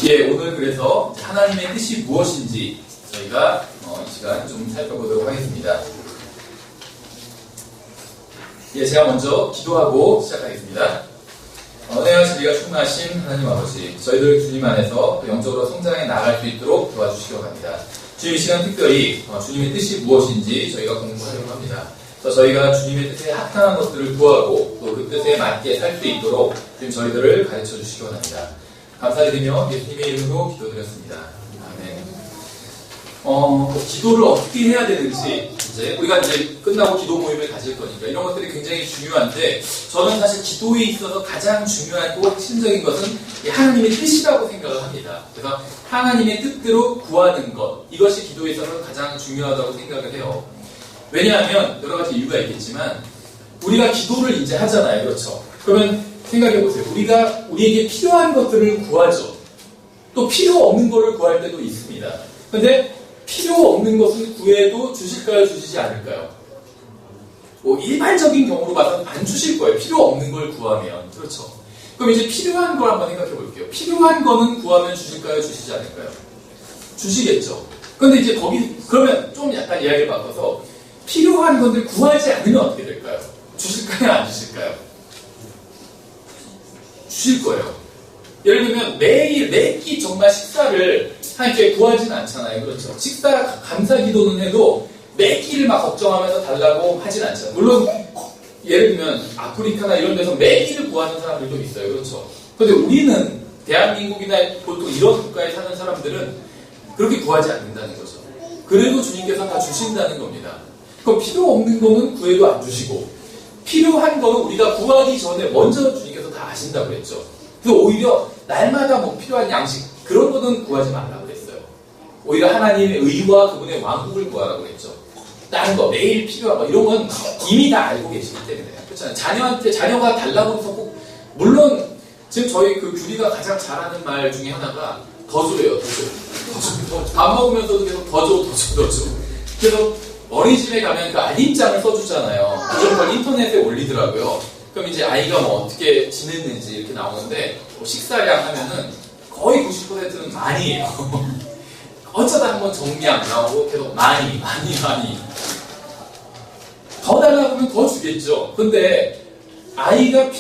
예, 오늘 그래서 하나님의 뜻이 무엇인지 저희가 이 시간 좀 살펴보도록 하겠습니다. 예, 제가 먼저 기도하고 시작하겠습니다. 은혜와 진리가 충만하신 하나님 아버지, 저희들 주님 안에서 영적으로 성장해 나갈 수 있도록 도와주시기 바랍니다. 주님 이 시간 특별히 주님의 뜻이 무엇인지 저희가 공부하려고 합니다. 그래서 저희가 주님의 뜻에 합당한 것들을 구하고 또 그 뜻에 맞게 살 수 있도록 주님 저희들을 가르쳐 주시기 원합니다. 감사드리며 예수님의 이름으로 기도드렸습니다. 아멘. 기도를 어떻게 해야 되는지 이제 우리가 이제 끝나고 기도 모임을 가질 거니까 이런 것들이 굉장히 중요한데 저는 사실 기도에 있어서 가장 중요하고 핵심적인 것은 하나님의 뜻이라고 생각을 합니다. 그래서 하나님의 뜻대로 구하는 것 이것이 기도에 있어서 가장 중요하다고 생각을 해요. 왜냐하면 여러 가지 이유가 있겠지만 우리가 기도를 이제 하잖아요. 그렇죠? 그러면 생각해 보세요. 우리가 우리에게 필요한 것들을 구하죠. 또 필요 없는 것을 구할 때도 있습니다. 그런데 필요 없는 것을 구해도 주실까요? 주시지 않을까요? 뭐 일반적인 경우로 봐서는 안 주실 거예요. 필요 없는 걸 구하면. 그렇죠. 그럼 이제 필요한 걸 한번 생각해 볼게요. 필요한 거는 구하면 주실까요? 주시지 않을까요? 주시겠죠. 그런데 이제 그러면 좀 약간 이야기를 바꿔서 필요한 건데 구하지 않으면 어떻게 될까요? 주실까요? 안 주실까요? 주실 거예요. 예를 들면 매끼 정말 식사를 하나님께 구하지는 않잖아요. 그렇죠. 식사 감사 기도는 해도 매끼를 막 걱정하면서 달라고 하진 않잖아요. 물론 예를 들면 아프리카나 이런 데서 매끼를 구하는 사람들도 있어요. 그렇죠. 그런데 우리는 대한민국이나 보통 이런 국가에 사는 사람들은 그렇게 구하지 않는다는 거죠. 그래도 주님께서 다 주신다는 겁니다. 그럼 필요 없는 거는 구해도 안 주시고 필요한 거는 우리가 구하기 전에 먼저 주님께서 다 아신다고 그랬죠. 그래서 오히려 날마다 뭐 필요한 양식 그런 거는 구하지 말라고 그랬어요. 오히려 하나님의 의와 그분의 왕국을 구하라고 그랬죠. 다른 거 매일 필요한 거 이런 건 이미 다 알고 계시기 때문에 그렇잖아요. 자녀가 달라고 해서 꼭 물론 지금 저희 그 규리가 가장 잘하는 말 중에 하나가 더 줘요. 더 줘. 밥 먹으면서도 계속 더 줘. 그래서 어린이집에 가면 그 알림장을 써주잖아요. 그걸 인터넷에 올리더라고요. 그럼 이제 아이가 뭐 어떻게 지냈는지 이렇게 나오는데 뭐 식사량 하면은 거의 90%는 많이에요. 어쩌다 한번 정량 나오고 계속 많이. 더 달라고 하면 더 주겠죠. 근데 아이가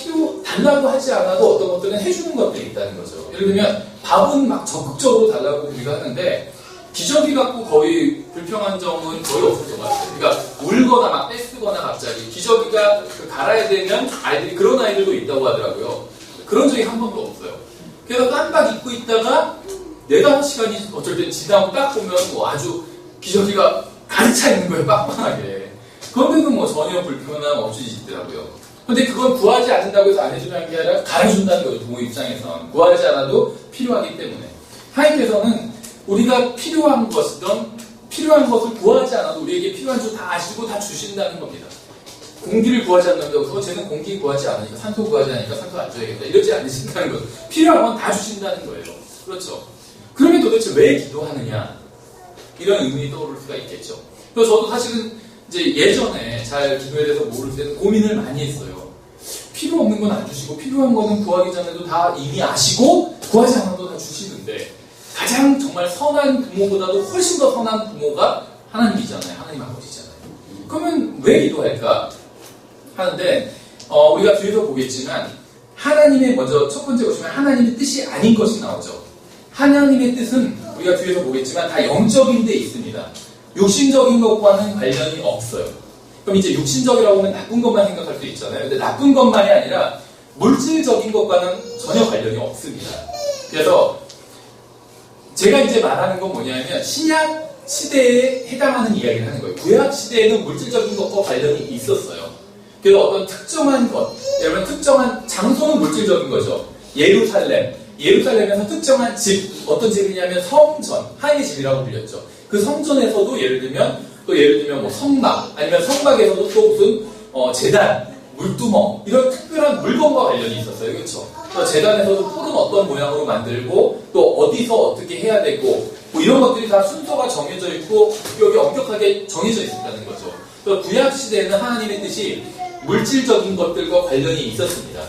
달라고 하지 않아도 어떤 것들은 해주는 것들이 있다는 거죠. 예를 들면 밥은 막 적극적으로 달라고 우리가 하는데 기저귀 갖고 거의 불평한 점은 거의 없을 것 같아요. 그러니까 울거나 막 떼쓰거나 갑자기 기저귀가 갈아야 되면 그런 아이들도 있다고 하더라고요. 그런 적이 한 번도 없어요. 그래서 깜빡 잊고 있다가 4-5시간이 어쩔 때 지나고 딱 보면 뭐 아주 기저귀가 가득 차 있는 거예요. 빵빵하게. 그런데도 뭐 전혀 불편함 없이 있더라고요. 근데 그건 구하지 않는다고 해서 안 해주는 게 아니라 가르쳐준다는 거죠. 부모 입장에서는. 구하지 않아도 필요하기 때문에. 하나님께서는 우리가 필요한 것을 구하지 않아도 우리에게 필요한 줄 다 아시고 다 주신다는 겁니다. 공기를 구하지 않는다고 그거 쟤는 공기 구하지 않으니까 산소 구하지 않으니까 산소 안 줘야겠다 이러지 않으신다는 거죠. 필요한 건 다 주신다는 거예요. 그렇죠. 그러면 도대체 왜 기도하느냐 이런 의문이 떠오를 수가 있겠죠. 그래서 저도 사실은 이제 예전에 잘 기도에 대해서 모를 때는 고민을 많이 했어요. 필요 없는 건 안 주시고 필요한 거는 구하기 전에도 다 이미 아시고 구하지 않아도 다 주시는데 가장 정말 선한 부모보다도 훨씬 더 선한 부모가 하나님이잖아요. 하나님 아버지잖아요. 그러면 왜 기도할까 하는데 우리가 뒤에서 보겠지만 하나님의 먼저 첫 번째 보시면 하나님의 뜻이 아닌 것이 나오죠. 하나님의 뜻은 우리가 뒤에서 보겠지만 다 영적인 데 있습니다. 육신적인 것과는 관련이 없어요. 그럼 이제 육신적이라고 하면 나쁜 것만 생각할 수 있잖아요. 근데 나쁜 것만이 아니라 물질적인 것과는 전혀 관련이 없습니다. 그래서 제가 이제 말하는 건 뭐냐면 신약 시대에 해당하는 이야기를 하는 거예요. 구약 시대에는 물질적인 것과 관련이 있었어요. 그래서 어떤 특정한 것, 여러분 특정한 장소는 물질적인 거죠. 예루살렘에서 특정한 집, 어떤 집이냐면 성전, 하나님의 집이라고 불렸죠. 그 성전에서도 예를 들면 뭐 성막, 아니면 성막에서도 또 무슨 제단, 물두멍 이런 특별한 물건과 관련이 있었어요. 그렇죠? 제단에서도 뿔은 어떤 모양으로 만들고 또 어디서 어떻게 해야 되고 뭐 이런 것들이 다 순서가 정해져 있고 여기 엄격하게 정해져 있었다는 거죠. 구약 시대에는 하나님의 뜻이 물질적인 것들과 관련이 있었습니다.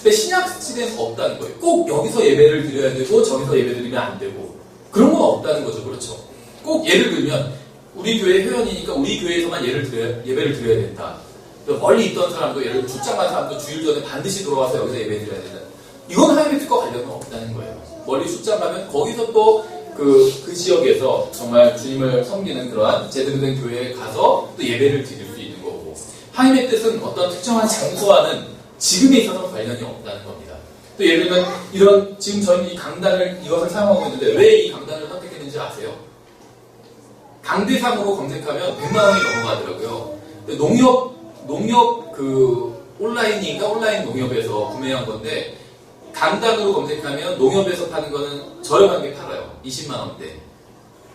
근데 신약 시대는 없다는 거예요. 꼭 여기서 예배를 드려야 되고 저기서 예배 드리면 안 되고 그런 건 없다는 거죠. 그렇죠. 꼭 예를 들면 우리 교회 회원이니까 우리 교회에서만 예배를 드려야 된다. 멀리 있던 사람도 예를 들어 출장 간 사람도 주일 전에 반드시 돌아와서 여기서 예배 드려야 된다. 이건 하나님의 뜻과 관련은 없다는 거예요. 멀리 출장 가면 거기서 또 그 지역에서 정말 주님을 섬기는 그러한 제대로 된 교회에 가서 또 예배를 드릴 수 있는 거고 하나님의 뜻은 어떤 특정한 장소와는 지금에 있어서 관련이 없다는 겁니다. 또 예를 들면 이런 지금 저희는 이 강단을 이것을 사용하고 있는데 왜 이 강단을 선택했는지 아세요? 강대상으로 검색하면 100만 원이 넘어가더라고요. 농협 그 온라인인가 온라인 농협에서 구매한 건데 강단으로 검색하면 농협에서 파는 거는 저렴하게 팔아요. 20만 원대.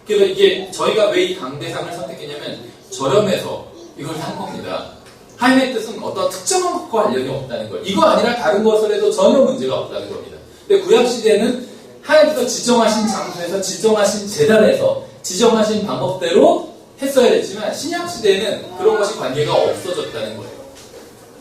그래서 이게 저희가 왜 이 강대상을 선택했냐면 저렴해서 이걸 산 겁니다. 하나님의 뜻은 어떤 특정한 것과 관련이 없다는 거예요. 이거 아니라 다른 것을 해도 전혀 문제가 없다는 겁니다. 근데 구약시대는 하나님께서 지정하신 장소에서 지정하신 재단에서 지정하신 방법대로 했어야 됐지만 신약시대는 그런 것이 관계가 없어졌다는 거예요.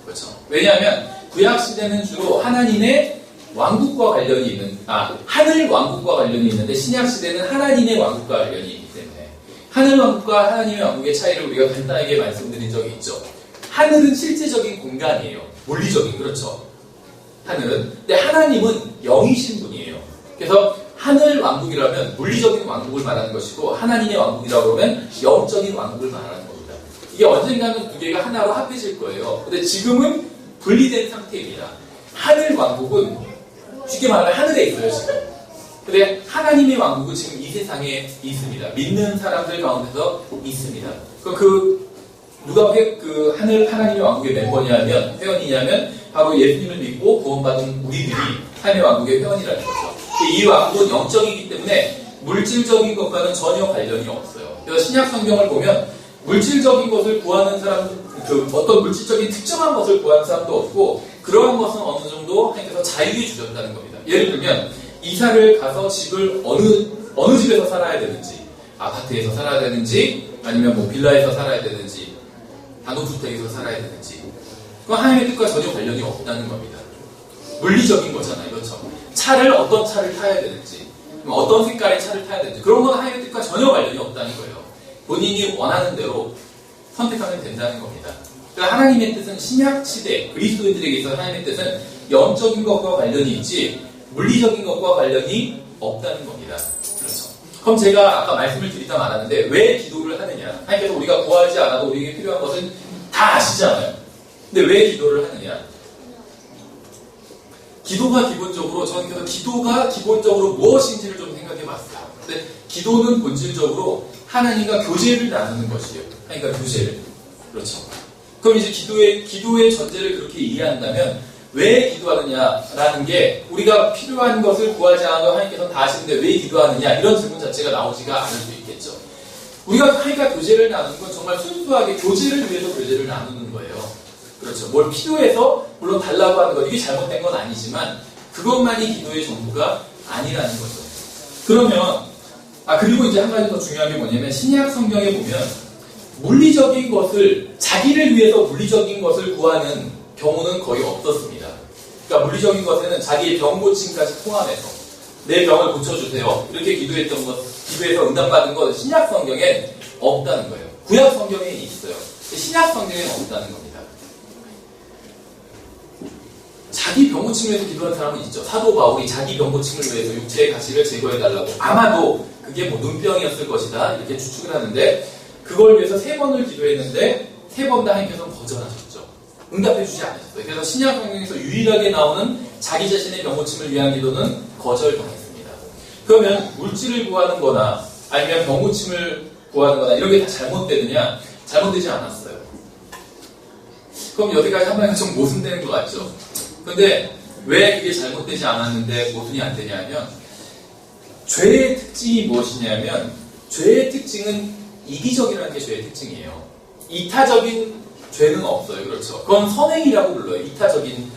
그렇죠. 왜냐하면 구약시대는 주로 하나님의 왕국과 관련이 있는, 하늘 왕국과 관련이 있는데 신약시대는 하나님의 왕국과 관련이 있기 때문에 하늘 왕국과 하나님의 왕국의 차이를 우리가 간단하게 말씀드린 적이 있죠. 하늘은 실제적인 공간이에요. 물리적인, 그렇죠. 하늘은. 근데 하나님은 영이신 분이에요. 그래서 하늘 왕국이라면 물리적인 왕국을 말하는 것이고 하나님의 왕국이라고 하면 영적인 왕국을 말하는 겁니다. 이게 언젠가는 두 개가 하나로 합해질 거예요. 근데 지금은 분리된 상태입니다. 하늘 왕국은 쉽게 말하면 하늘에 있어요, 지금. 근데 하나님의 왕국은 지금 이 세상에 있습니다. 믿는 사람들 가운데서 있습니다. 누가 그 하나님의 왕국의 멤버냐면, 회원이냐면, 바로 예수님을 믿고 구원받은 우리들이 하나님의 왕국의 회원이라는 거죠. 이 왕국은 영적이기 때문에 물질적인 것과는 전혀 관련이 없어요. 그래서 신약 성경을 보면 물질적인 것을 구하는 사람, 어떤 물질적인 특정한 것을 구하는 사람도 없고 그러한 것은 어느 정도 하나님께서 자유해 주셨다는 겁니다. 예를 들면 이사를 가서 집을 어느 집에서 살아야 되는지, 아파트에서 살아야 되는지, 아니면 뭐 빌라에서 살아야 되는지, 단독주택에서 살아야 되는지, 그건 하나님의 뜻과 전혀 관련이 없다는 겁니다. 물리적인 거잖아요, 그렇죠? 어떤 차를 타야 되는지, 어떤 색깔의 차를 타야 되는지, 그런 건 하나님의 뜻과 전혀 관련이 없다는 거예요. 본인이 원하는 대로 선택하면 된다는 겁니다. 그러니까 하나님의 뜻은 신약시대 그리스도인들에게 있어서 하나님의 뜻은 영적인 것과 관련이 있지 물리적인 것과 관련이 없다는 겁니다. 그렇죠. 그럼 제가 아까 말씀을 드리다 말았는데 왜 기도를 하느냐? 하나님께서 우리가 구하지 않아도 우리에게 필요한 것은 다 아시잖아요. 근데 왜 기도를 하느냐? 기도가 기본적으로 무엇인지를 좀 생각해 봤어요. 근데 기도는 본질적으로 하나님과 교제를 나누는 것이에요. 하나님과 교제를. 그렇죠. 그럼 이제 기도의 전제를 그렇게 이해한다면 왜 기도하느냐라는 게 우리가 필요한 것을 구하지 않아도 하나님께서 다 아시는데 왜 기도하느냐 이런 질문 자체가 나오지가 않을 수 있겠죠. 우리가 하나님과 교제를 나누는 건 정말 순수하게 교제를 위해서 교제를 나누는 거예요. 그렇죠. 뭘 필요해서 물론 달라고 하는 것 이게 잘못된 건 아니지만 그것만이 기도의 전부가 아니라는 거죠. 그러면 그리고 이제 한 가지 더 중요한 게 뭐냐면 신약 성경에 보면 물리적인 것을 자기를 위해서 물리적인 것을 구하는 경우는 거의 없었습니다. 그러니까 물리적인 것에는 자기의 병 고침까지 포함해서 내 병을 고쳐주세요. 이렇게 기도해서 응답받은 것 신약 성경엔 없다는 거예요. 구약 성경에 있어요. 신약 성경에는 없다는 겁니다. 자기 병 고침을 위해서 기도하는 사람은 있죠. 사도 바울이 자기 병 고침을 위해서 육체의 가시를 제거해달라고 아마도 그게 눈병이었을 것이다 이렇게 추측을 하는데 그걸 위해서 3번을 기도했는데 3번 다 하나님께서는 거절하셨죠. 응답해주지 않으셨어요. 그래서 신약 성경에서 유일하게 나오는 자기 자신의 병 고침을 위한 기도는 거절당했습니다. 그러면 물질을 구하는 거나 아니면 병 고침을 구하는 거나 이런 게 다 잘못되느냐? 잘못되지 않았어요. 그럼 여기까지 한 번에 좀 모순되는 것 같죠? 근데 왜 그게 잘못되지 않았는데 모순이 안 되냐면 죄의 특징이 무엇이냐면 죄의 특징은 이기적이라는 게 죄의 특징이에요. 이타적인 죄는 없어요. 그렇죠. 그건 선행이라고 불러요. 이타적인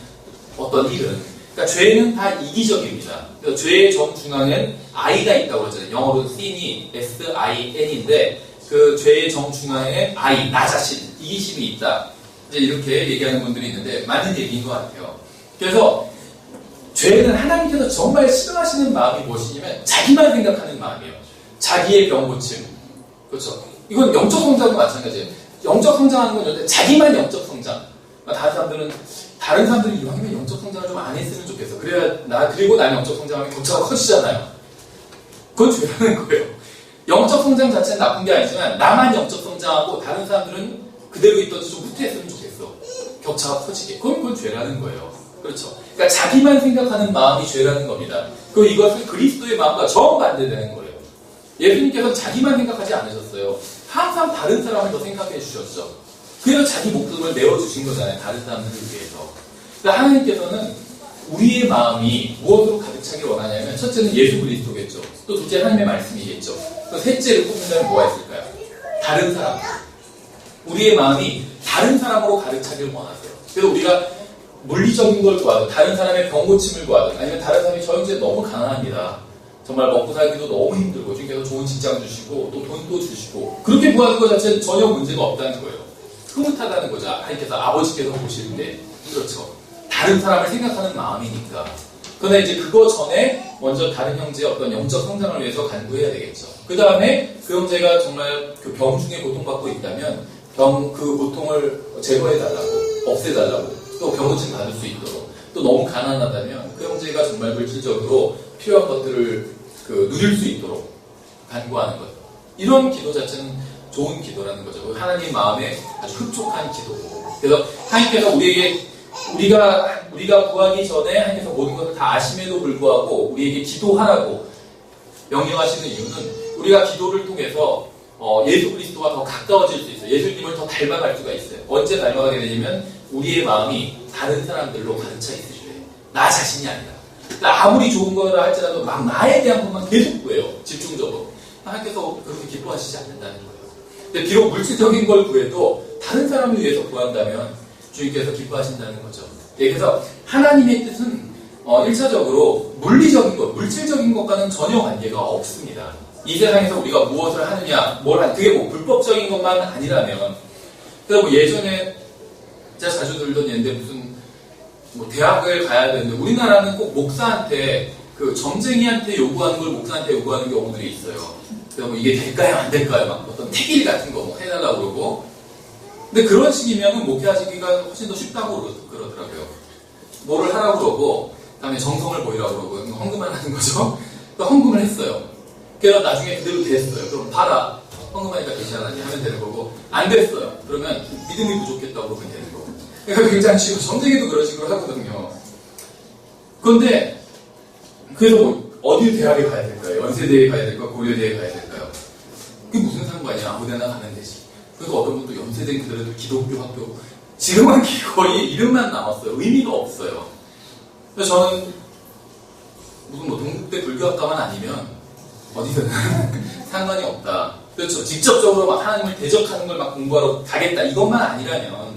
어떤 일은. 그러니까 죄는 다 이기적입니다. 그래서 죄의 정중앙엔 I가 있다고 그러잖아요. 영어로는 sin이 S-I-N인데 그 죄의 정중앙에 I, 나 자신, 이기심이 있다. 이제 이렇게 얘기하는 분들이 있는데 맞는 얘기인 것 같아요. 그래서 죄는 하나님께서 정말 싫어하시는 마음이 무엇이냐면 자기만 생각하는 마음이에요. 자기의 병 고침. 그렇죠. 이건 영적 성장도 마찬가지예요. 영적 성장하는 건 좋은데 자기만 영적 성장. 다른 사람들은 이왕이면 영적 성장을 좀 안 했으면 좋겠어. 그리고 나는 영적 성장하면 격차가 커지잖아요. 그건 죄라는 거예요. 영적 성장 자체는 나쁜 게 아니지만 나만 영적 성장하고 다른 사람들은 그대로 있던지 좀 후퇴했으면 좋겠어. 격차가 커지게. 그건 죄라는 거예요. 그렇죠. 그러니까 자기만 생각하는 마음이 죄라는 겁니다. 그리고 이것은 그리스도의 마음과 정반대되는 거예요. 예수님께서는 자기만 생각하지 않으셨어요. 항상 다른 사람을 더 생각해 주셨죠. 그래서 자기 목숨을 내어주신 거잖아요. 다른 사람들을 위해서. 그러니까 하나님께서는 우리의 마음이 무엇으로 가득 차길 원하냐면 첫째는 예수 그리스도겠죠. 또 둘째 하나님의 말씀이겠죠. 또 셋째를 꼽는다면 뭐가 있을까요? 다른 사람. 우리의 마음이 다른 사람으로 가득 차길 원하세요. 그래서 우리가 물리적인 걸 구하든 다른 사람의 병 고침을 구하든 아니면 다른 사람이 저 형제 너무 가난합니다. 정말 먹고 살기도 너무 힘들고 주님께서 좋은 직장 주시고 또 돈도 주시고 그렇게 구하는 것 자체는 전혀 문제가 없다는 거예요. 흐뭇하다는 거죠. 하나님께서 아버지께서 보시는데 그렇죠. 다른 사람을 생각하는 마음이니까. 그런데 이제 그거 전에 먼저 다른 형제의 어떤 영적 성장을 위해서 간구해야 되겠죠. 그 다음에 그 형제가 정말 그 병 중에 고통받고 있다면 그 고통을 제거해달라고, 없애달라고, 또 병고침 받을 수 있도록, 또 너무 가난하다면 그 형제가 정말 물질적으로 필요한 것들을 누릴 수 있도록 간구하는 것. 이런 기도 자체는 좋은 기도라는 거죠. 하나님 마음에 아주 흡족한 기도고. 그래서 하나님께서 우리가 구하기 전에 하나님께서 모든 것을 다 아심에도 불구하고 우리에게 기도하라고 명령하시는 이유는 우리가 기도를 통해서 예수 그리스도와 더 가까워질 수 있어요. 예수님을 더 닮아갈 수가 있어요. 언제 닮아가게 되냐면 우리의 마음이 다른 사람들로 가득 차 있을 때, 나 자신이 아니라. 아무리 좋은 거라 할지라도 막 나에 대한 것만 계속 구해요. 집중적으로. 하나님께서 그렇게 기뻐하시지 않는다는 거예요. 근데 비록 물질적인 걸 구해도 다른 사람을 위해서 구한다면 주님께서 기뻐하신다는 거죠. 그래서 하나님의 뜻은 1차적으로 물질적인 것과는 전혀 관계가 없습니다. 이 세상에서 우리가 무엇을 하느냐, 그게 불법적인 것만 아니라면. 그래서 예전에 제가 자주 들던 예인데 무슨 대학을 가야 되는데 우리나라는 꼭 목사한테 점쟁이한테 요구하는 걸 목사한테 요구하는 경우들이 있어요. 그래서 이게 될까요, 안 될까요? 막 어떤 택일 같은 거 해달라고 그러고. 근데 그런 식이면 목회하시기가 훨씬 더 쉽다고 그러더라고요. 뭐를 하라고 그러고, 그 다음에 정성을 보이라고 그러고, 헌금을 하는 거죠. 헌금을 했어요. 그래서 나중에 그대로 됐어요. 그럼 봐라. 헌금하니까 되지 않았니? 하면 되는 거고, 안 됐어요. 그러면 믿음이 부족했다고 그러면 되는 거고. 그러니까 굉장히 쉬워. 점쟁이도 그런 식으로 하거든요. 그런데, 그래서 어디 대학에 가야 될까요? 연세대에 가야 될까요? 고려대에 가야 될까요? 그게 무슨 상관이야? 아무데나 가면 되지. 그래서 어떤 분도 연세대는 그대로 기독교 학교, 지금은 거의 이름만 남았어요. 의미가 없어요. 그래서 저는 무슨 동국대 불교학과만 아니면 어디든 상관이 없다. 그렇죠. 직접적으로 막 하나님을 대적하는 걸 막 공부하러 가겠다. 이것만 아니라면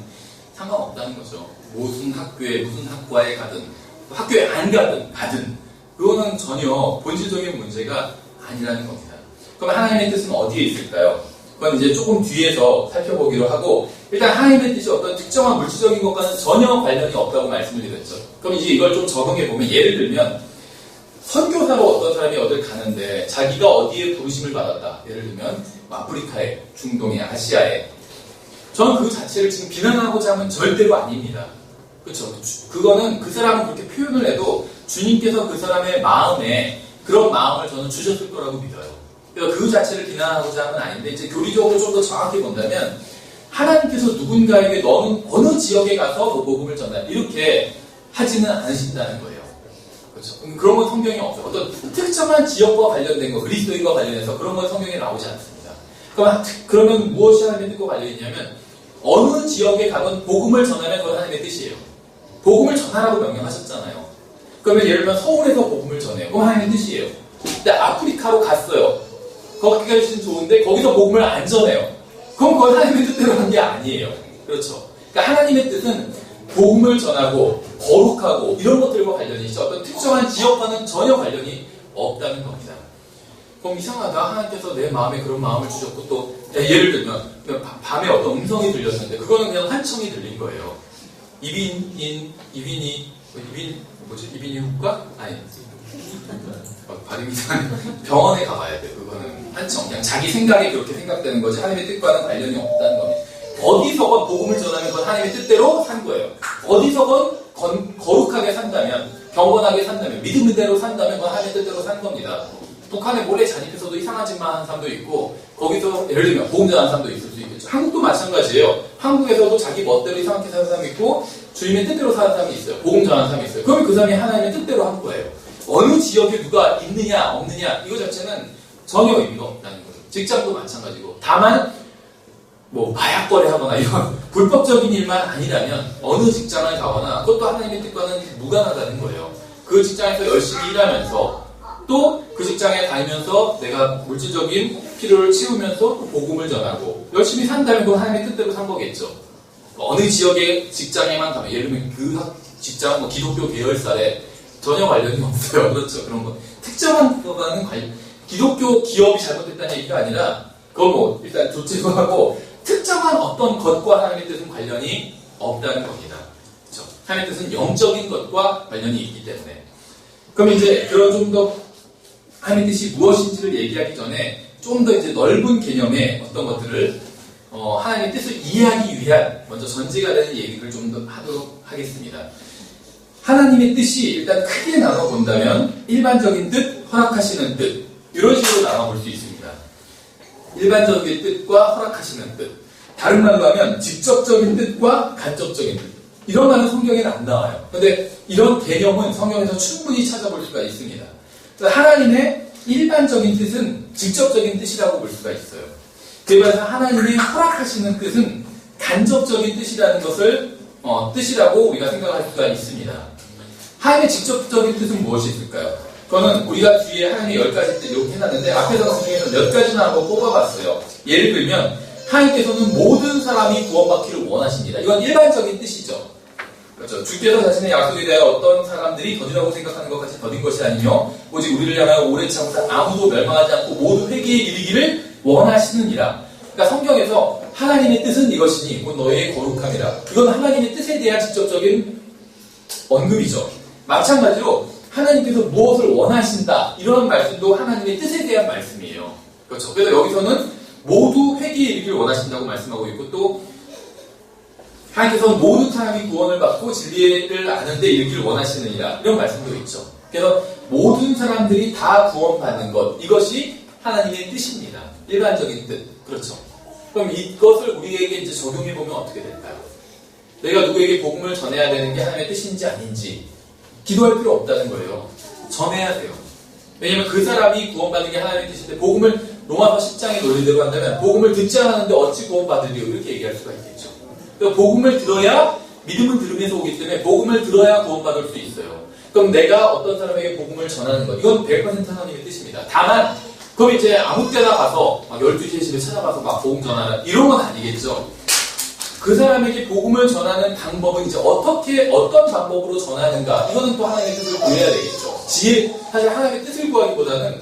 상관없다는 거죠. 무슨 학교에, 무슨 학과에 가든, 학교에 안 가든, 그거는 전혀 본질적인 문제가 아니라는 겁니다. 그럼 하나님의 뜻은 어디에 있을까요? 그건 이제 조금 뒤에서 살펴보기로 하고, 일단 하나님의 뜻이 어떤 특정한 물질적인 것과는 전혀 관련이 없다고 말씀을 드렸죠. 그럼 이제 이걸 좀 적응해보면, 예를 들면, 선교사로 어떤 사람이 어딜 가는데, 자기가 어디에 부르심을 받았다. 예를 들면, 아프리카에, 중동에, 아시아에. 저는 그 자체를 지금 비난하고자 하면 절대로 아닙니다. 그렇죠. 그거는 그 사람은 그렇게 표현을 해도, 주님께서 그 사람의 마음에 그런 마음을 저는 주셨을 거라고 믿어요. 그래서 그 자체를 비난하고자 하는 아닌데, 이제 교리적으로 좀 더 정확히 본다면, 하나님께서 누군가에게 너는 어느 지역에 가서 복음을 전하, 이렇게 하지는 않으신다는 거예요. 그렇죠. 그런 건 성경에 없어요. 어떤 특정한 지역과 관련된 거, 그리스도인과 관련해서 그런 건 성경에 나오지 않습니다. 그러면 무엇이 하나님의 뜻과 관련이 있냐면, 어느 지역에 가면 복음을 전하면 그건 하나님의 뜻이에요. 복음을 전하라고 명령하셨잖아요. 그러면 예를 들면 서울에서 복음을 전해요. 그건 하나님의 뜻이에요. 근데 아프리카로 갔어요. 거기까지는 좋은데 거기서 복음을 안 전해요. 그럼 그건 하나님의 뜻대로 한 게 아니에요. 그렇죠. 그러니까 하나님의 뜻은 복음을 전하고 거룩하고 이런 것들과 관련이 있죠. 어떤 특정한 지역과는 전혀 관련이 없다는 겁니다. 그럼 이상하다. 하나님께서 내 마음에 그런 마음을 주셨고 또 예를 들면 밤에 어떤 음성이 들렸는데 그거는 그냥 환청이 들린 거예요. 이빈이 뭐지? 이비인후과? 아니. 발음이 이상해. 병원에 가봐야 돼. 그거는 한청. 그냥 자기 생각이 그렇게 생각되는 거지 하나님의 뜻과는 관련이 없다는 겁니다. 어디서건 복음을 전하면 그건 하나님의 뜻대로 산 거예요. 어디서건 거룩하게 산다면, 경건하게 산다면, 믿음대로 산다면 그건 하나님의 뜻대로 산 겁니다. 북한에 몰래 잔입해서도 이상한 짓만 하는 사람도 있고, 거기서 예를 들면 복음 전하는 사람도 있을 수 있겠죠. 한국도 마찬가지예요. 한국에서도 자기 멋대로 이상하게 사는 사람이 있고, 주님의 뜻대로 사는 사람이 있어요. 복음 전하는 사람이 있어요. 그러면 그 사람이 하나님의 뜻대로 한 거예요. 어느 지역에 누가 있느냐 없느냐 이거 자체는 전혀 의미가 없다는 거예요. 직장도 마찬가지고. 다만 뭐 마약 거래하거나 이런 불법적인 일만 아니라면 어느 직장을 가거나 그것도 하나님의 뜻과는 무관하다는 거예요. 그 직장에서 열심히 일하면서 또 그 직장에 다니면서 내가 물질적인 필요를 채우면서 또 복음을 전하고 열심히 산다면 그건 하나님의 뜻대로 산 거겠죠. 어느 지역의 직장에만 가면 예를 들면 그 직장은 뭐 기독교 계열사에 전혀 관련이 없어요. 그렇죠. 그런 거. 특정한 거와는 기독교 기업이 잘못됐다는 얘기가 아니라, 그건 뭐, 일단 조치도 하고, 특정한 어떤 것과 하나님의 뜻은 관련이 없다는 겁니다. 그렇죠. 하나님의 뜻은 영적인 것과 관련이 있기 때문에. 그럼 이제 그런 좀 더 하나님의 뜻이 무엇인지를 얘기하기 전에 좀 더 이제 넓은 개념의 어떤 것들을, 하나님의 뜻을 이해하기 위한 먼저 전제가 되는 얘기를 좀 더 하도록 하겠습니다. 하나님의 뜻이 일단 크게 나눠본다면 일반적인 뜻, 허락하시는 뜻 이런 식으로 나눠볼 수 있습니다. 일반적인 뜻과 허락하시는 뜻. 다른 말로 하면 직접적인 뜻과 간접적인 뜻. 이런 말은 성경에는 안 나와요. 그런데 이런 개념은 성경에서 충분히 찾아볼 수가 있습니다. 하나님의 일반적인 뜻은 직접적인 뜻이라고 볼 수가 있어요. 그래서 하나님이 허락하시는 뜻은 간접적인 뜻이라는 것을 뜻이라고 우리가 생각할 수가 있습니다. 하나님의 직접적인 뜻은 무엇이 있을까요? 저는 우리가 뒤에 하나님의 10가지 뜻 이렇게 해놨는데 앞에 장수 중에서 몇 가지나 한번 뽑아봤어요. 예를 들면 하나님께서는 모든 사람이 구원받기를 원하십니다. 이건 일반적인 뜻이죠. 그렇죠. 주께서 자신의 약속에 대하여 어떤 사람들이 더디라고 생각하는 것 같이 더딘 것이 아니며 오직 우리를 향하여 오래 참으사 아무도 멸망하지 않고 모두 회개에 이르기를 원하시느니라. 그러니까 성경에서 하나님의 뜻은 이것이니 곧 너희의 거룩함이라. 그건 하나님의 뜻에 대한 직접적인 언급이죠. 마찬가지로 하나님께서 무엇을 원하신다 이런 말씀도 하나님의 뜻에 대한 말씀이에요. 그렇죠. 그래서 여기서는 모두 회개에 이르기를 원하신다고 말씀하고 있고 또 하나님께서는 모든 사람이 구원을 받고 진리를 아는 데 이르기를 원하시느니라 이런 말씀도 있죠. 그래서 모든 사람들이 다 구원받는 것 이것이 하나님의 뜻입니다. 일반적인 뜻. 그렇죠. 그럼 이것을 우리에게 이제 적용해 보면 어떻게 될까요? 내가 누구에게 복음을 전해야 되는 게 하나님의 뜻인지 아닌지 기도할 필요 없다는 거예요. 전해야 돼요. 왜냐하면 그 사람이 구원받는 게 하나님의 뜻인데 복음을 로마서 10장의 논리대로 한다면 복음을 듣지 않았는데 어찌 구원받으리요? 이렇게 얘기할 수가 있겠죠. 그러니까 복음을 들어야 믿음은 들으면서 오기 때문에 복음을 들어야 구원받을 수 있어요. 그럼 내가 어떤 사람에게 복음을 전하는 것 이건 100% 하나님의 뜻입니다. 다만 그럼 이제 아무 때나 가서 막 12시에 집에 찾아가서 막 복음 전하라 이런 건 아니겠죠. 그 사람에게 복음을 전하는 방법은 이제 어떤 방법으로 전하는가 이거는 또 하나님의 뜻을 구해야 되겠죠. 사실 하나님의 뜻을 구하기보다는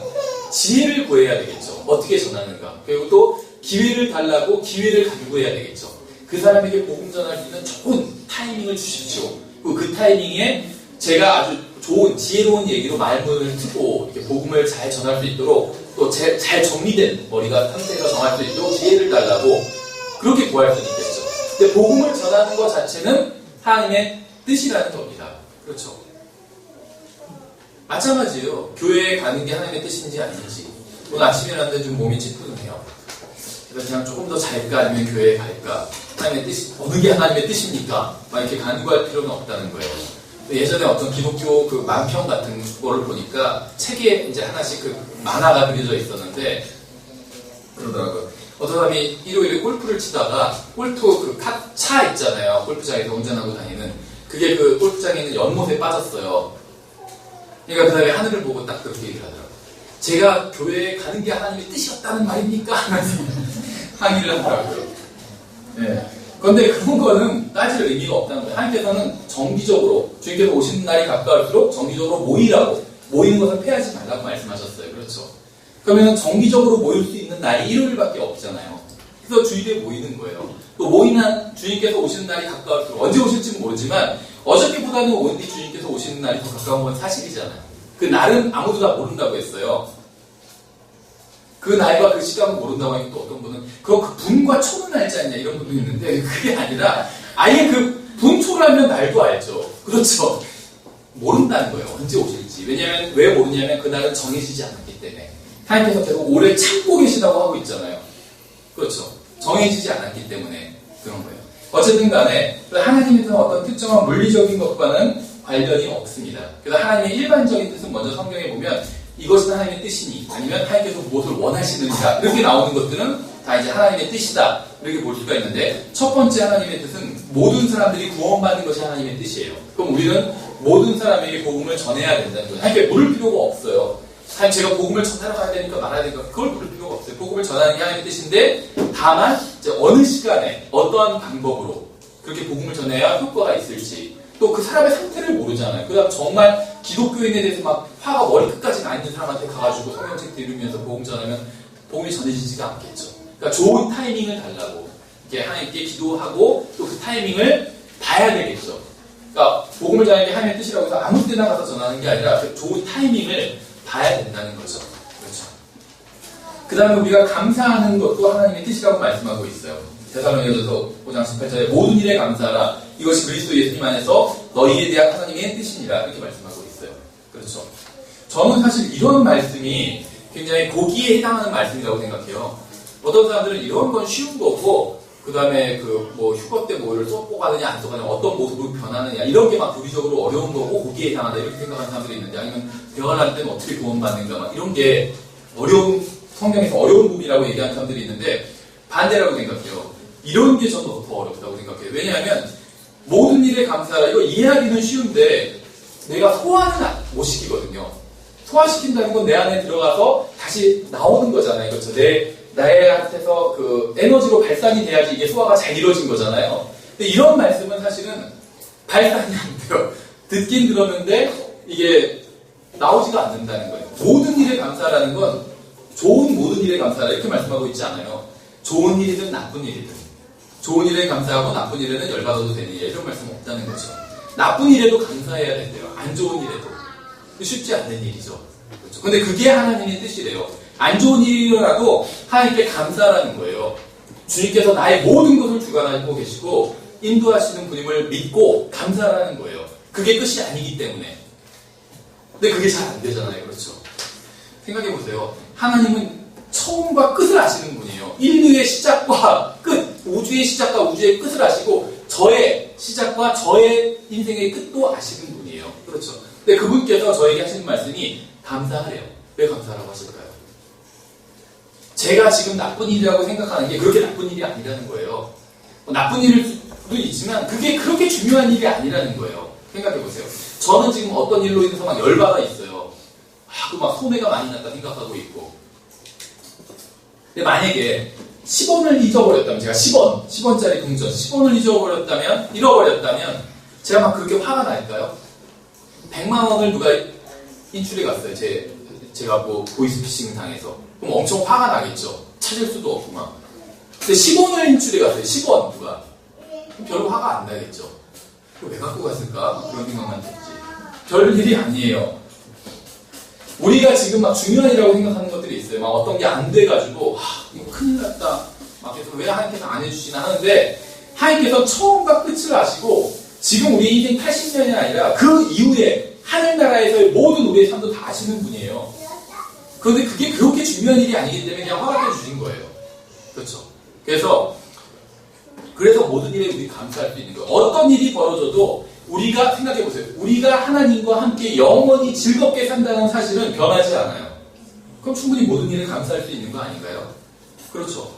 지혜를 구해야 되겠죠. 어떻게 전하는가. 그리고 또 기회를 달라고 기회를 간구해야 되겠죠. 그 사람에게 복음 전할 수 있는 좋은 타이밍을 주십시오. 그리고 그 타이밍에 제가 아주 좋은 지혜로운 얘기로 말문을 트고 이렇게 복음을 잘 전할 수 있도록 또 잘 정리된 머리가 상태가 정할 수 있도록 지혜를 달라고 그렇게 구할 수 있겠죠. 근데 복음을 전하는 것 자체는 하나님의 뜻이라는 겁니다. 그렇죠. 마찬가지예요. 교회에 가는 게 하나님의 뜻인지 아닌지. 오늘 아침에 일어났는데 좀 몸이 찌뿌둥해요. 그래서 그냥 조금 더 잘까 아니면 교회에 갈까? 하나님의 뜻이 어느 게 하나님의 뜻입니까? 막 이렇게 간구할 필요는 없다는 거예요. 예전에 어떤 기독교 그 만평 같은 거를 보니까 책에 이제 하나씩 그 만화가 그려져 있었는데 그러더라고요. 어떤 사람이 일요일에 골프를 치다가 골프 그 차 있잖아요. 골프장에서 운전하고 다니는 그게 그 골프장에 있는 연못에 빠졌어요. 그러니까 그 사람이 하늘을 보고 딱 그렇게 얘기를 하더라고요. 제가 교회에 가는 게 하나님의 뜻이었다는 말입니까? 하면서 항의를 하더라고요. 네. 그런데 그런 거는 따질 의미가 없다는 거예요. 하나님께서는 정기적으로 주님께서 오시는 날이 가까울수록 정기적으로 모이라고 모이는 것을 폐하지 말라고 말씀하셨어요. 그렇죠? 그러면 정기적으로 모일 수 있는 날이 일요일밖에 없잖아요. 그래서 주일에 모이는 거예요. 또 모이는 주님께서 오시는 날이 가까울수록 언제 오실지는 모르지만 어저께보다는 오늘 주님께서 오시는 날이 더 가까운 건 사실이잖아요. 그 날은 아무도 다 모른다고 했어요. 그 날과 그 시간은 모른다고 하니까 또 어떤 분은 그 분과 초는 알지 않냐 이런 분도 있는데 그게 아니라 아예 그 분초를 알면 날도 알죠. 그렇죠. 모른다는 거예요. 언제 오실지. 왜냐면 왜 모르냐면 그날은 정해지지 않았기 때문에. 하나님께서 계속 오래 참고 계시다고 하고 있잖아요. 그렇죠. 정해지지 않았기 때문에 그런 거예요. 어쨌든 간에 하나님께서는 어떤 특정한 물리적인 것과는 관련이 없습니다. 그래서 하나님의 일반적인 뜻은 먼저 성경에 보면 이것은 하나님의 뜻이니 아니면 하나님께서 무엇을 원하시는가 이렇게 나오는 것들은 다 이제 하나님의 뜻이다 이렇게 볼 수가 있는데 첫 번째 하나님의 뜻은 모든 사람들이 구원받는 것이 하나님의 뜻이에요. 그럼 우리는 모든 사람에게 복음을 전해야 된다는 거예요. 하나님께 물을 필요가 없어요. 하나님 제가 복음을 전하러 가야 되니까 말아야 되니까 그걸 물을 필요가 없어요. 복음을 전하는 게 하나님의 뜻인데 다만 이제 어느 시간에 어떠한 방법으로 그렇게 복음을 전해야 효과가 있을지 또 그 사람의 상태를 모르잖아요. 그다음 정말 기독교인에 대해서 막 화가 머리 끝까지 나 있는 사람한테 가가지고 성경책 들으면서 복음 전하면 복음이 전해지지가 않겠죠. 그러니까 좋은 타이밍을 달라고 이렇게 하나님께 기도하고 또 그 타이밍을 봐야 되겠죠. 그러니까 복음을 전하는 게 하나님의 뜻이라고 해서 아무 때나 가서 전하는 게 아니라 그 좋은 타이밍을 봐야 된다는 거죠. 그렇죠. 그 다음에 우리가 감사하는 것도 하나님의 뜻이라고 말씀하고 있어요. 데살로니가전서 5장 18절에 모든 일에 감사하라. 이것이 그리스도 예수님 안에서 너희에 대한 하나님의 뜻이니라. 이렇게 말씀하고 있어요. 그렇죠. 저는 사실 이런 말씀이 굉장히 고기에 해당하는 말씀이라고 생각해요. 어떤 사람들은 이런 건 쉬운 거고 그 다음에 그 뭐 휴거 때 뭐를 쏟고 가느냐 안 쏟고 가느냐 어떤 모습으로 변하느냐 이런 게 막 교리적으로 어려운 거고 고기에 해당한다 이렇게 생각하는 사람들이 있는데 아니면 대화를 할 때는 어떻게 구원받는가 막 이런 게 어려운 성경에서 어려운 부분이라고 얘기하는 사람들이 있는데 반대라고 생각해요. 이런 게 저는 더 어렵다고 생각해요. 왜냐하면 모든 일에 감사하라 이거 이해하기는 쉬운데 내가 소화는 못 시키거든요. 소화시킨다는 건 내 안에 들어가서 다시 나오는 거잖아요. 그렇죠. 나한테서 그 에너지로 발산이 돼야지 이게 소화가 잘 이루어진 거잖아요. 근데 이런 말씀은 사실은 발산이 안 돼요. 듣긴 들었는데 이게 나오지가 않는다는 거예요. 모든 일에 감사하라는 건 좋은 모든 일에 감사하라 이렇게 말씀하고 있지 않아요. 좋은 일이든 나쁜 일이든 좋은 일에 감사하고 나쁜 일에는 열받아도 되니 이런 말씀 없다는 거죠. 나쁜 일에도 감사해야 된대요. 안 좋은 일에도. 쉽지 않는 일이죠. 그렇죠. 근데 그게 하나님의 뜻이래요. 안 좋은 일이라도 하나님께 감사하라는 거예요. 주님께서 나의 모든 것을 주관하고 계시고 인도하시는 분임을 믿고 감사하라는 거예요. 그게 끝이 아니기 때문에. 근데 그게 잘 안 되잖아요. 그렇죠. 생각해보세요. 하나님은 처음과 끝을 아시는 분이에요. 인류의 시작과 끝, 우주의 시작과 우주의 끝을 아시고 저의 시작과 저의 인생의 끝도 아시는 분이에요. 그렇죠. 근데 그분께서 저에게 하시는 말씀이 감사하래요. 왜 감사하라고 하실까요? 제가 지금 나쁜 일이라고 생각하는 게 그렇게 나쁜 일이 아니라는 거예요. 나쁜 일도 있지만 그게 그렇게 중요한 일이 아니라는 거예요. 생각해보세요. 저는 지금 어떤 일로 인해서 막 열받아 있어요. 막 손해가 많이 났다 생각하고 있고. 근데 만약에 10원을 잊어버렸다면, 제가 10원짜리 동전 10원을 잃어버렸다면 제가 막 그렇게 화가 날까요? 100만 원을 누가 인출해 갔어요. 제가 뭐 보이스피싱 당해서. 그럼 엄청 화가 나겠죠. 찾을 수도 없고 막. 근데 10원을 인출해 갔어요. 10원 누가. 그럼 별로 화가 안 나겠죠. 왜 갖고 갔을까? 그런 생각만 들지. 별 일이 아니에요. 우리가 지금 막 중요한 일이라고 생각하는 것들이 있어요. 막 어떤 게 안 돼가지고 이거 큰일 났다. 막 그래서 왜 하나님께서 안 해주시나 하는데 하나님께서 처음과 끝을 아시고 지금 우리 인생 80년이 아니라 그 이후에 하늘나라에서의 모든 우리의 삶도 다 아시는 분이에요. 그런데 그게 그렇게 중요한 일이 아니기 때문에 그냥 허락해 주신 거예요. 그렇죠. 그래서 모든 일에 우리 감사할 수 있는 거예요. 어떤 일이 벌어져도 우리가 생각해보세요. 우리가 하나님과 함께 영원히 즐겁게 산다는 사실은 변하지 않아요. 그럼 충분히 모든 일에 감사할 수 있는 거 아닌가요? 그렇죠.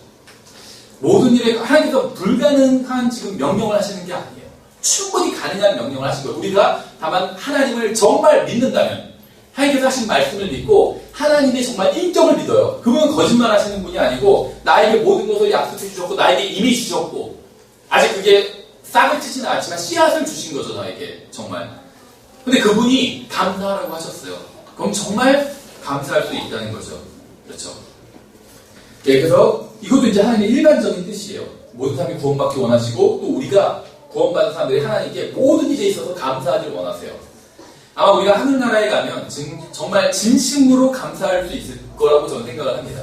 모든 일에 하나님께서 불가능한 지금 명령을 하시는 게 아니에요. 충분히 가능한 명령을 하신 거예요. 우리가 다만 하나님을 정말 믿는다면 하나님께서 하신 말씀을 믿고 하나님의 정말 인격을 믿어요. 그분은 거짓말 하시는 분이 아니고 나에게 모든 것을 약속해 주셨고 나에게 이미 주셨고 아직 그게 싹을 트지는 않지만 씨앗을 주신 거죠. 나에게 정말. 근데 그분이 감사하라고 하셨어요. 그럼 정말 감사할 수 있다는 거죠. 그렇죠. 예, 그래서 이것도 이제 하나님의 일반적인 뜻이에요. 모든 사람이 구원받기 원하시고 또 우리가 구원받은 사람들이 하나님께 모든 일에 있어서 감사하길 원하세요. 아마 우리가 하늘나라에 가면 정말 진심으로 감사할 수 있을 거라고 저는 생각을 합니다.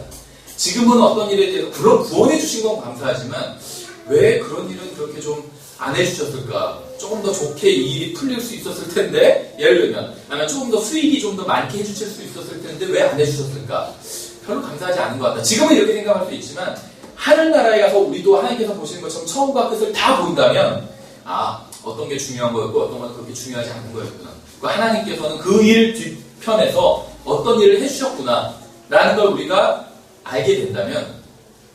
지금은 어떤 일에 대해서 물론 구원해 주신 건 감사하지만 왜 그런 일은 그렇게 좀 안 해주셨을까? 조금 더 좋게 이 일이 풀릴 수 있었을 텐데, 예를 들면 아니면 조금 더 수익이 좀 더 많게 해주실 수 있었을 텐데 왜 안 해주셨을까? 별로 감사하지 않은 것 같다. 지금은 이렇게 생각할 수 있지만 하늘나라에 가서 우리도 하나님께서 보시는 것처럼 처음과 끝을 다 본다면 어떤 게 중요한 거였고 어떤 건 그렇게 중요하지 않은 거였구나. 하나님께서는 그 일 뒤편에서 어떤 일을 해주셨구나 라는 걸 우리가 알게 된다면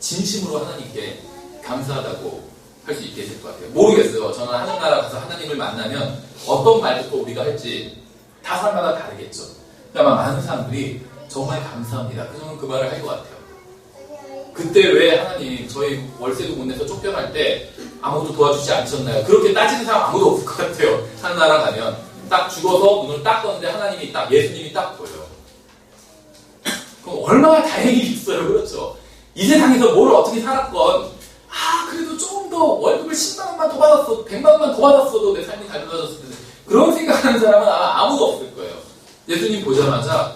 진심으로 하나님께 감사하다고 할 수 있게 될 것 같아요. 모르겠어요. 저는 하늘나라 가서 하나님을 만나면 어떤 말부터 우리가 할지 다 사람마다 다르겠죠. 아마 많은 사람들이 정말 감사합니다. 저는 그 말을 할 것 같아요. 그때 왜 하나님 저희 월세도 못 내서 쫓겨날 때 아무도 도와주지 않으셨나요? 그렇게 따지는 사람 아무도 없을 것 같아요. 하늘나라 가면 딱 죽어서 눈을 딱 떴는데 하나님이 딱 예수님이 딱 보여요. 그럼 얼마나 다행이겠어요. 그렇죠? 이 세상에서 뭘 어떻게 살았건 그래도 조금 더 월급을 10만 원만 더 받았어 100만 원만 더 받았어도 내 삶이 달라졌을 텐데 그런 생각하는 사람은 아무도 없을 거예요. 예수님 보자마자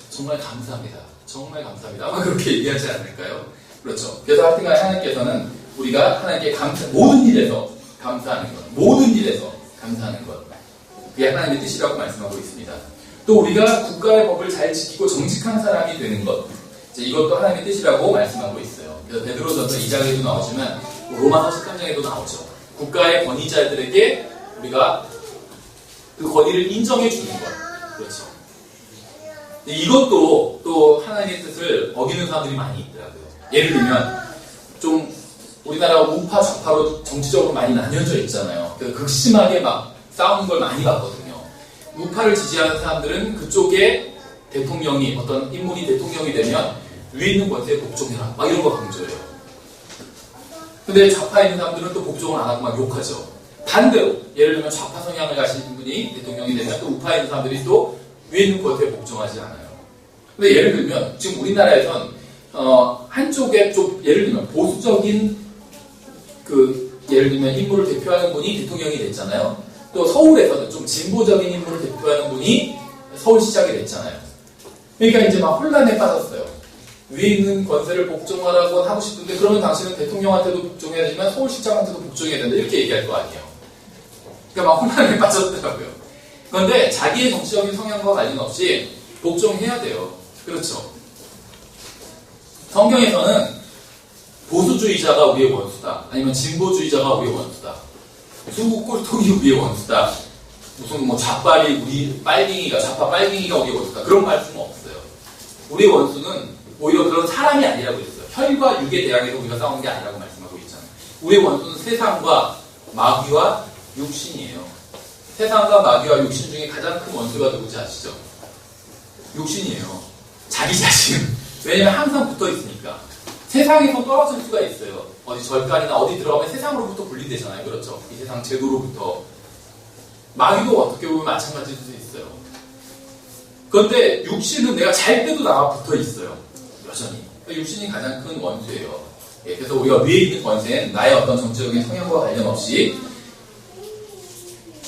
정말 감사합니다. 정말 감사합니다. 아마 그렇게 얘기하지 않을까요? 그렇죠. 그래서 하여튼간 하나님께서는 우리가 하나님께 모든 일에서 감사하는 것, 모든 일에서 감사하는 것, 그게 하나님의 뜻이라고 말씀하고 있습니다. 또 우리가 국가의 법을 잘 지키고 정직한 사람이 되는 것, 이것도 하나님의 뜻이라고 말씀하고 있어요. 그래서 베드로전서 2장에도 나오지만 로마서 13장에도 나오죠. 국가의 권위자들에게 우리가 그 권위를 인정해 주는 것, 그렇죠. 이것도 또 하나님의 뜻을 어기는 사람들이 많이 있더라고요. 예를 들면 좀 우리나라가 우파 좌파로 정치적으로 많이 나뉘어져 있잖아요. 그래서 극심하게 막 싸우는 걸 많이 봤거든요. 우파를 지지하는 사람들은 그쪽에 대통령이 어떤 인물이 대통령이 되면 위에 있는 권세에 복종해라 막 이런 거 강조해요. 근데 좌파에 있는 사람들은 또 복종을 안 하고 막 욕하죠. 반대로 예를 들면 좌파 성향을 가진 분이 대통령이 되면 또 우파에 있는 사람들이 또 위에 있는 권세에 복종하지 않아요. 근데 예를 들면 지금 우리나라에선 한쪽에 좀 예를 들면 보수적인 예를 들면 인물을 대표하는 분이 대통령이 됐잖아요. 또 서울에서는 좀 진보적인 인물을 대표하는 분이 서울시장이 됐잖아요. 그러니까 이제 막 혼란에 빠졌어요. 위에 있는 권세를 복종하라고 하고 싶은데 그러면 당신은 대통령한테도 복종해야 되지만 서울시장한테도 복종해야 된다 이렇게 얘기할 거 아니에요. 그러니까 막 혼란에 빠졌더라고요. 그런데 자기의 정치적인 성향과 관련없이 복종해야 돼요. 그렇죠. 성경에서는 보수주의자가 우리의 원수다. 아니면 진보주의자가 우리의 원수다. 중국 꼴통이 우리의 원수다. 무슨 좌빨이 우리 좌파 빨갱이가 우리의 원수다. 그런 말씀은 없어요. 우리의 원수는 오히려 그런 사람이 아니라고 했어요. 혈과 육에 대항해서 우리가 싸우는 게 아니라고 말씀하고 있잖아요. 우리의 원수는 세상과 마귀와 육신이에요. 세상과 마귀와 육신 중에 가장 큰 원수가 누구지 아시죠? 육신이에요. 자기 자신. 왜냐면 항상 붙어 있으니까. 세상에서 떨어질 수가 있어요. 어디 절간이나 어디 들어가면 세상으로부터 분리되잖아요. 그렇죠? 이 세상 제도로부터. 마귀도 어떻게 보면 마찬가지일 수 있어요. 그런데 육신은 내가 잘 때도 나와 붙어 있어요. 여전히. 육신이 가장 큰 원수예요. 그래서 우리가 위에 있는 권세는 나의 어떤 정치적인 성향과 관련 없이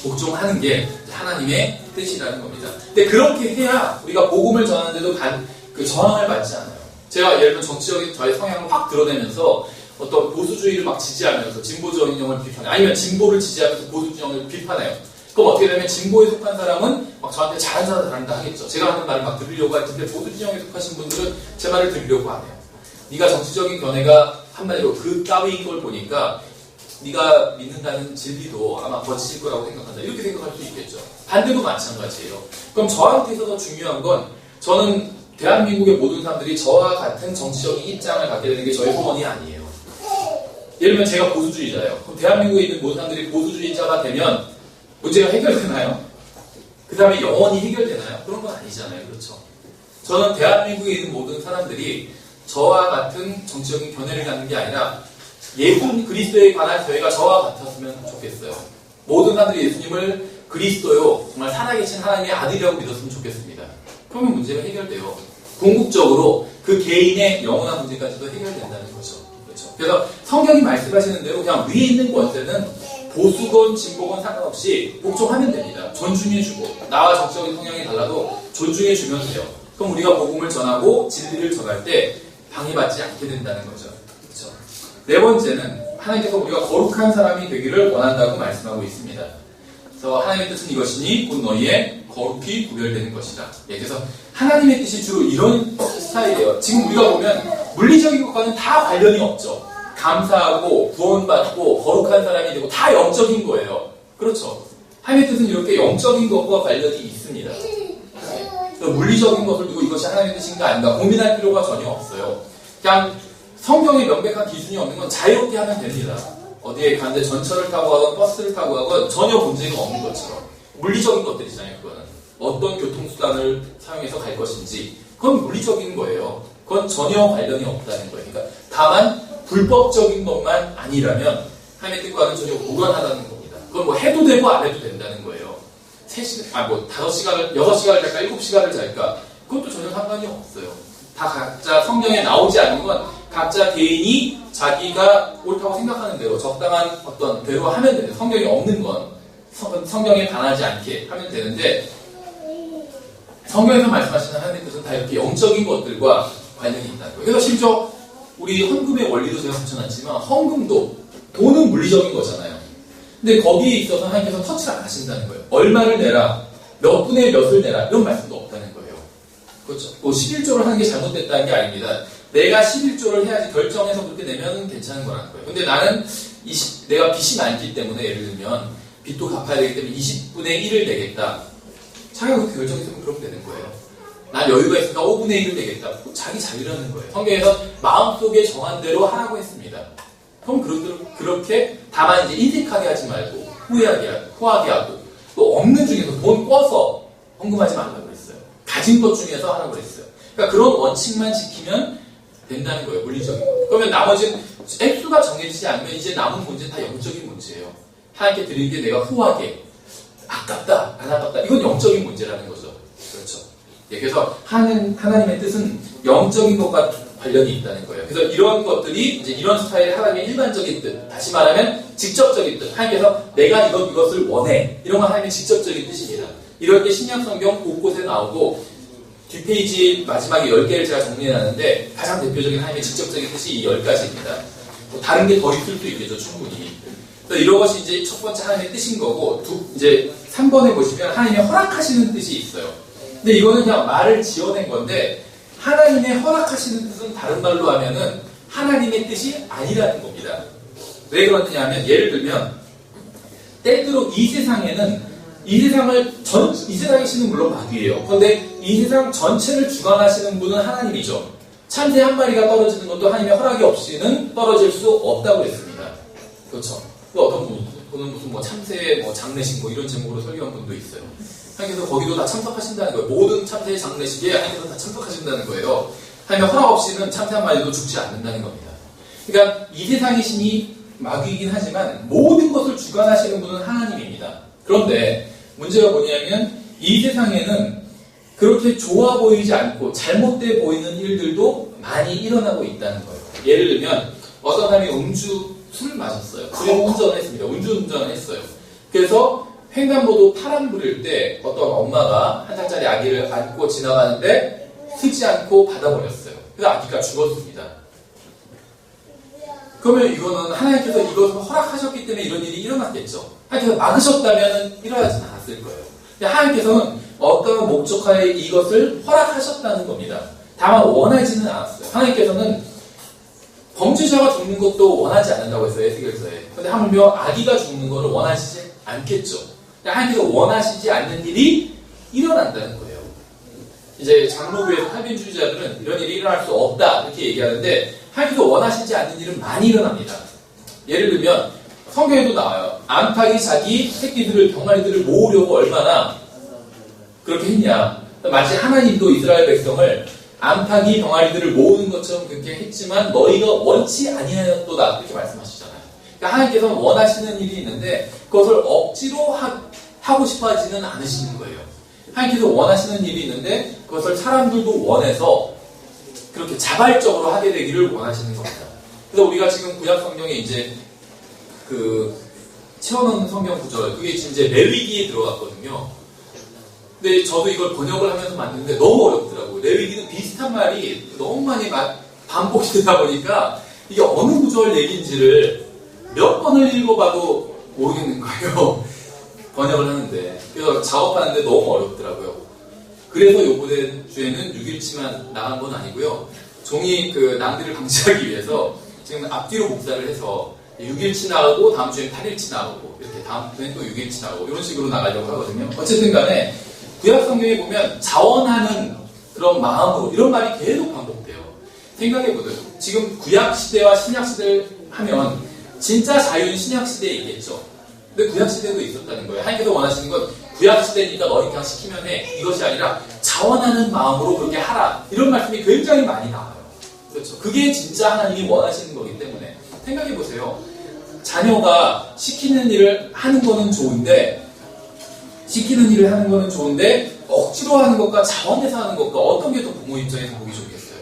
복종하는 게 하나님의 뜻이라는 겁니다. 근데 그렇게 해야 우리가 복음을 전하는데도 저항을 받지 않아요. 제가 예를 들면 정치적인 저의 성향을 확 드러내면서 어떤 보수주의를 막 지지하면서 진보적인 영을 비판해요. 아니면 진보를 지지하면서 보수주의를 비판해요. 그럼 어떻게 되면 진보에 속한 사람은 막 저한테 잘한다 하겠죠. 제가 하는 말을 막 들으려고 할 텐데 보수진영에 속하신 분들은 제 말을 들으려고 안 해요. 네가 정치적인 견해가 한마디로 그 따위인 걸 보니까 네가 믿는다는 진리도 아마 거짓일 거라고 생각한다. 이렇게 생각할 수 있겠죠. 반대도 마찬가지예요. 그럼 저한테 있어서 중요한 건 저는 대한민국의 모든 사람들이 저와 같은 정치적인 입장을 갖게 되는 게 저의 소원이 아니에요. 예를 들면 제가 보수주의자예요. 그럼 대한민국에 있는 모든 사람들이 보수주의자가 되면 문제가 해결되나요? 그 다음에 영원히 해결되나요? 그런 건 아니잖아요. 그렇죠? 저는 대한민국에 있는 모든 사람들이 저와 같은 정치적인 견해를 갖는 게 아니라 예수 그리스도에 관한 교회가 저와 같았으면 좋겠어요. 모든 사람들이 예수님을 그리스도요, 정말 살아계신 하나님의 아들이라고 믿었으면 좋겠습니다. 그러면 문제가 해결돼요. 궁극적으로 그 개인의 영원한 문제까지도 해결된다는 거죠. 그렇죠? 그래서 성경이 말씀하시는 대로 그냥 위에 있는 권세는 보수건 진보건 상관없이 복종하면 됩니다. 존중해주고 나와 정적인 성향이 달라도 존중해주면 돼요. 그럼 우리가 복음을 전하고 진리를 전할 때 방해받지 않게 된다는 거죠. 그렇죠? 네 번째는 하나님께서 우리가 거룩한 사람이 되기를 원한다고 말씀하고 있습니다. 그래서 하나님의 뜻은 이것이니 곧 너희의 거룩히 구별되는 것이다. 예, 그래서 하나님의 뜻이 주로 이런 스타일이에요. 지금 우리가 보면 물리적인 것과는 다 관련이 없죠. 감사하고 구원받고 거룩한 사람이 되고 다 영적인 거예요. 그렇죠. 하나님의 뜻은 이렇게 영적인 것과 관련이 있습니다. 물리적인 것을 두고 이것이 하나님의 뜻인가 아닌가 고민할 필요가 전혀 없어요. 그냥 성경에 명백한 기준이 없는 건 자유롭게 하면 됩니다. 어디에 가는데 전철을 타고 가건 버스를 타고 가건 전혀 문제가 없는 것처럼 물리적인 것들이잖아요. 그거는 어떤 교통수단을 사용해서 갈 것인지 그건 물리적인 거예요. 그건 전혀 관련이 없다는 거예요. 그러니까 다만 불법적인 것만 아니라면 하나님의 뜻과는 전혀 무관하다는 겁니다. 그건 뭐 해도 되고 안 해도 된다는 거예요. 3시간, 5시간을, 6시간을 잘까, 7시간을 잘까, 그것도 전혀 상관이 없어요. 다 각자 성경에 나오지 않는 건 각자 개인이 자기가 옳다고 생각하는 대로 적당한 어떤 대로 하면 되는데 성경에 없는 건 성경에 반하지 않게 하면 되는데 성경에서 말씀하시는 하나님의 뜻은 다 이렇게 영적인 것들과 관련이 있다는 거예요. 그래서 심지어 우리 헌금의 원리도 제가 붙여놨지만 헌금도 돈은 물리적인 거잖아요. 근데 거기에 있어서 하나님께서 터치를 안 하신다는 거예요. 얼마를 내라, 몇 분의 몇을 내라 이런 말씀도 없다는 거예요. 그렇죠. 뭐 11조를 하는 게 잘못됐다는 게 아닙니다. 내가 11조를 해야지 결정해서 그렇게 내면 괜찮은 거라는 거예요. 근데 나는 내가 빚이 많기 때문에 예를 들면 빚도 갚아야 되기 때문에 20분의 1을 내겠다. 자기가 그렇게 결정했으면 그렇게 되는 거예요. 난 여유가 있으니까 5분의 1을 내겠다. 자기 자유라는 거예요. 성경에서 마음속에 정한 대로 하라고 했습니다. 그럼 그렇게 다만 이제 인색하게 하지 말고 후하게 하고 또 없는 중에서 돈 꿔서 헌금하지 말라고 그랬어요. 가진 것 중에서 하라고 그랬어요. 그러니까 그런 원칙만 지키면 된다는 거예요. 물리적인 거. 그러면 나머지는 액수가 정해지지 않으면 이제 남은 문제는 다 영적인 문제예요. 하나님께 드리는 게 내가 후하게 아깝다 안 아깝다 이건 영적인 문제라는 거죠. 그렇죠. 예, 그래서 하나님의 뜻은 영적인 것과 관련이 있다는 거예요. 그래서 이런 것들이 이제 이런 스타일의 하나님의 일반적인 뜻, 다시 말하면 직접적인 뜻. 하나님께서 내가 이것을 원해. 이런 건 하나님의 직접적인 뜻입니다. 이럴 때 신약성경 곳곳에 나오고 뒷페이지 마지막에 10개를 제가 정리해놨는데 가장 대표적인 하나님의 직접적인 뜻이 이 10가지입니다. 뭐 다른 게 더 있을 수 있겠죠, 충분히. 그래서 이런 것이 이제 첫 번째 하나님의 뜻인 거고 이제 3번에 보시면 하나님의 허락하시는 뜻이 있어요. 근데 이거는 그냥 말을 지어낸 건데 하나님의 허락하시는 뜻은 다른 말로 하면은 하나님의 뜻이 아니라는 겁니다. 왜 그러느냐 하면 예를 들면 때때로 이 세상에 신은 물론 마귀예요. 그런데 이 세상 전체를 주관하시는 분은 하나님이죠. 참새 한 마리가 떨어지는 것도 하나님의 허락이 없이는 떨어질 수 없다고 했습니다. 그렇죠. 또 어떤 분은 무슨 뭐 참새 장례식 이런 제목으로 설교한 분도 있어요. 하나님께서 거기도 다 참석하신다는 거예요. 모든 참새의 장례식에 하나님께서 다 참석하신다는 거예요. 하나님의 허락 없이는 참새 한 마리도 죽지 않는다는 겁니다. 그러니까 이 세상의 신이 마귀이긴 하지만 모든 것을 주관하시는 분은 하나님입니다. 그런데 문제가 뭐냐면 이 세상에는 그렇게 좋아 보이지 않고 잘못돼 보이는 일들도 많이 일어나고 있다는 거예요. 예를 들면 어떤 사람이 술을 마셨어요. 그리고 운전했습니다. 음주운전을 했어요. 그래서 횡단보도 파란 불일 때 어떤 엄마가 1살짜리 아기를 안고 지나가는데 쓰지 않고 받아버렸어요. 그래서 아기가 죽었습니다. 그러면 이거는 하나님께서 이것을 허락하셨기 때문에 이런 일이 일어났겠죠. 하나님께서 막으셨다면 일어나지 않았을 거예요. 근데 하나님께서는 어떤 목적하에 이것을 허락하셨다는 겁니다. 다만 원하지는 않았어요. 하나님께서는 범죄자가 죽는 것도 원하지 않는다고 했어요. 에스겔서에. 근데 하물며 아기가 죽는 것을 원하시지 않겠죠. 하나님께서 원하시지 않는 일이 일어난다는 거예요. 이제 장로교에서 칼빈주의자들은 이런 일이 일어날 수 없다 이렇게 얘기하는데 하나님께서 원하시지 않는 일은 많이 일어납니다. 예를 들면 성경에도 나와요. 암탉이 자기 새끼들을 병아리들을 모으려고 얼마나 그렇게 했냐. 마치 하나님도 이스라엘 백성을 암탉이 병아리들을 모으는 것처럼 그렇게 했지만 너희가 원치 아니하였도다 이렇게 말씀하시잖아요. 그러니까 하나님께서는 원하시는 일이 있는데 그것을 억지로 하고 싶어 하지는 않으시는 거예요. 하나님께서 원하시는 일이 있는데 그것을 사람들도 원해서 그렇게 자발적으로 하게 되기를 원하시는 겁니다. 그래서 우리가 지금 구약 성경에 이제 채워넣는 성경 구절, 그게 이제 레위기에 들어갔거든요. 근데 저도 이걸 번역을 하면서 만드는데 너무 어렵더라고요. 레위기는 비슷한 말이 너무 많이 반복이 되다 보니까 이게 어느 구절 얘기인지를 몇 번을 읽어봐도 모르겠는 거예요. 번역을 하는데. 그래서 작업하는데 너무 어렵더라고요. 그래서 요번에 주에는 6일치만 나간 건 아니고요. 종이 그 낭비를 방지하기 위해서 지금 앞뒤로 복사를 해서 6일치 나가고 다음 주엔 8일치 나가고 이렇게 다음 주엔 또 6일치 나가고 이런 식으로 나가려고 하거든요. 어쨌든 간에 구약 성경에 보면 자원하는 그런 마음으로 이런 말이 계속 반복돼요. 생각해보세요. 지금 구약 시대와 신약 시대를 하면 진짜 자유는 신약 시대에 있겠죠. 근데 구약 시대도 있었다는 거예요. 하나님께서 원하시는 건 구약 시대니까 너희 그냥 시키면 해. 이것이 아니라 자원하는 마음으로 그렇게 하라. 이런 말씀이 굉장히 많이 나와요. 그렇죠. 그게 진짜 하나님이 원하시는 거기 때문에 생각해보세요. 자녀가 시키는 일을 하는 거는 좋은데 억지로 하는 것과 자원해서 하는 것과 어떤 게 더 부모 입장에서 보기 좋겠어요?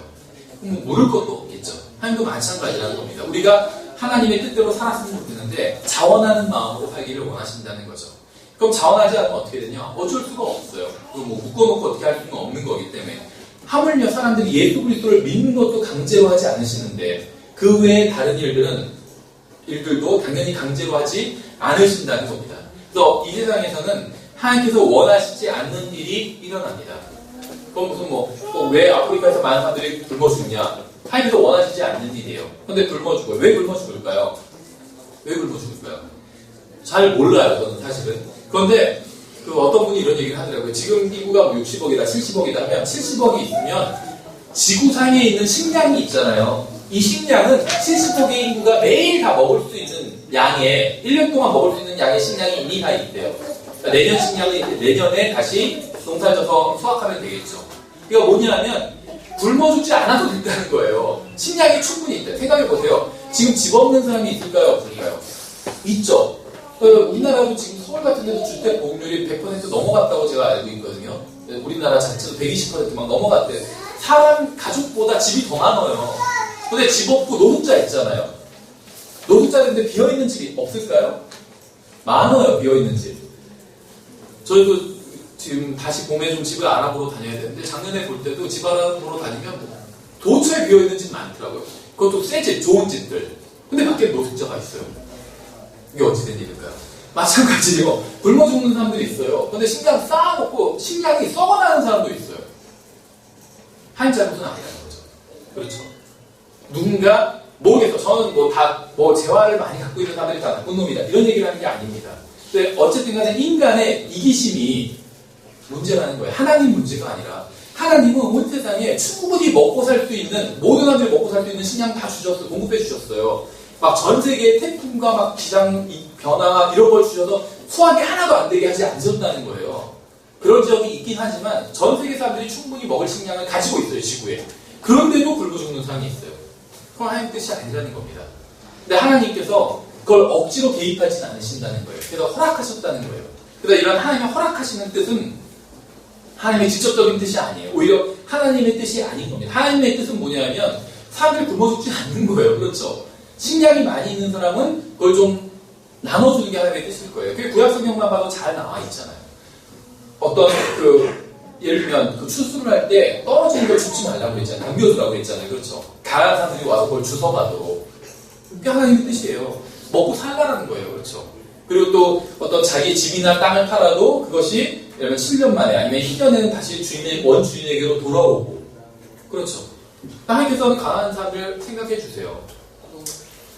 모를 것도 없겠죠. 하나님도 마찬가지라는 겁니다. 우리가 하나님의 뜻대로 살았으면 좋겠는데 자원하는 마음으로 살기를 원하신다는 거죠. 그럼 자원하지 않으면 어떻게 되냐? 어쩔 수가 없어요. 뭐 묶어놓고 어떻게 할 수는 없는 거기 때문에. 하물며 사람들이 예수 그리스도를 믿는 것도 강제로 하지 않으시는데 그 외에 다른 일들도 당연히 강제로 하지 않으신다는 겁니다. 그래서 이 세상에서는 하나님께서 원하시지 않는 일이 일어납니다. 그럼 무슨 왜 아프리카에서 많은 사람들이 굶어 죽냐? 하나님께서 원하시지 않는 일이에요. 근데 굶어 죽어요. 왜 굶어 죽을까요? 잘 몰라요, 저는 사실은. 그런데 어떤 분이 이런 얘기를 하더라고요. 지금 인구가 60억이다, 70억이다 하면 70억이 있으면 지구상에 있는 식량이 있잖아요. 이 식량은 70억의 인구가 매일 다 먹을 수 있는 양의 1년 동안 먹을 수 있는 양의 식량이 이미 다 있대요. 그러니까 내년 식량이 내년에 다시 농사져서 수확하면 되겠죠. 이거 뭐냐면 굶어 죽지 않아도 된다는 거예요. 식량이 충분히 있다. 생각해보세요. 지금 집 없는 사람이 있을까요? 없을까요? 있죠. 우리나라도 지금 서울 같은 데도 주택 보급률이 100% 넘어갔다고 제가 알고 있거든요. 우리나라 자체도 120%막 넘어갔대요. 사람, 가족보다 집이 더 많아요. 근데 집 없고 노숙자 있잖아요. 노숙자인데 비어있는 집이 없을까요? 많아요, 비어있는 집. 저희도 지금 다시 봄에 좀 집을 알아보러 다녀야 되는데 작년에 볼 때도 집 알아보러 다니면 도처에 비어있는 집 많더라고요. 그것도 새 집, 좋은 집들. 근데 밖에 노숙자가 있어요. 이게 어찌된 일일까요? 마찬가지로 굶어 죽는 사람들이 있어요. 근데 식량 쌓아놓고 식량이 썩어나는 사람도 있어요. 하나님 잘못은 아니라는 거죠. 그렇죠. 누군가 모르겠어. 저는 재화를 많이 갖고 있는 사람들이 다 나쁜 놈이다. 이런 얘기를 하는 게 아닙니다. 근데 어쨌든 간에 인간의 이기심이 문제라는 거예요. 하나님 문제가 아니라 하나님은 온 세상에 충분히 먹고 살 수 있는 모든 사람들이 먹고 살 수 있는 식량 다 주셨어요. 공급해 주셨어요. 막 전 세계에 태풍과 막 기상 변화 이런 걸 주셔서 수확이 하나도 안 되게 하지 않으셨다는 거예요. 그런 지역이 있긴 하지만 전 세계 사람들이 충분히 먹을 식량을 가지고 있어요. 지구에. 그런데도 굶어 죽는 사람이 있어요. 그건 하나님 뜻이 아니라는 겁니다. 근데 하나님께서 그걸 억지로 개입하진 않으신다는 거예요. 그래서 허락하셨다는 거예요. 그래서 이런 하나님의 허락하시는 뜻은 하나님의 직접적인 뜻이 아니에요. 오히려 하나님의 뜻이 아닌 겁니다. 하나님의 뜻은 뭐냐면 사람들 굶어 죽지 않는 거예요. 그렇죠? 식량이 많이 있는 사람은 그걸 좀 나눠주는 게 하나님의 뜻일 거예요. 그게 구약 성경만 봐도 잘 나와 있잖아요. 어떤 예를 들면 추수를 할 때 떨어지는 걸 줍지 말라고 했잖아요. 남겨주라고 했잖아요. 그렇죠? 가난한 사람들이 와서 그걸 주워가도록. 그게 하나님의 뜻이에요. 먹고 살라라는 거예요. 그렇죠? 그리고 또 어떤 자기 집이나 땅을 팔아도 그것이 예를 들면 7년 만에 아니면 1년에는 다시 원주인에게로 돌아오고. 그렇죠? 하나님께서는 가난한 사람들 생각해 주세요.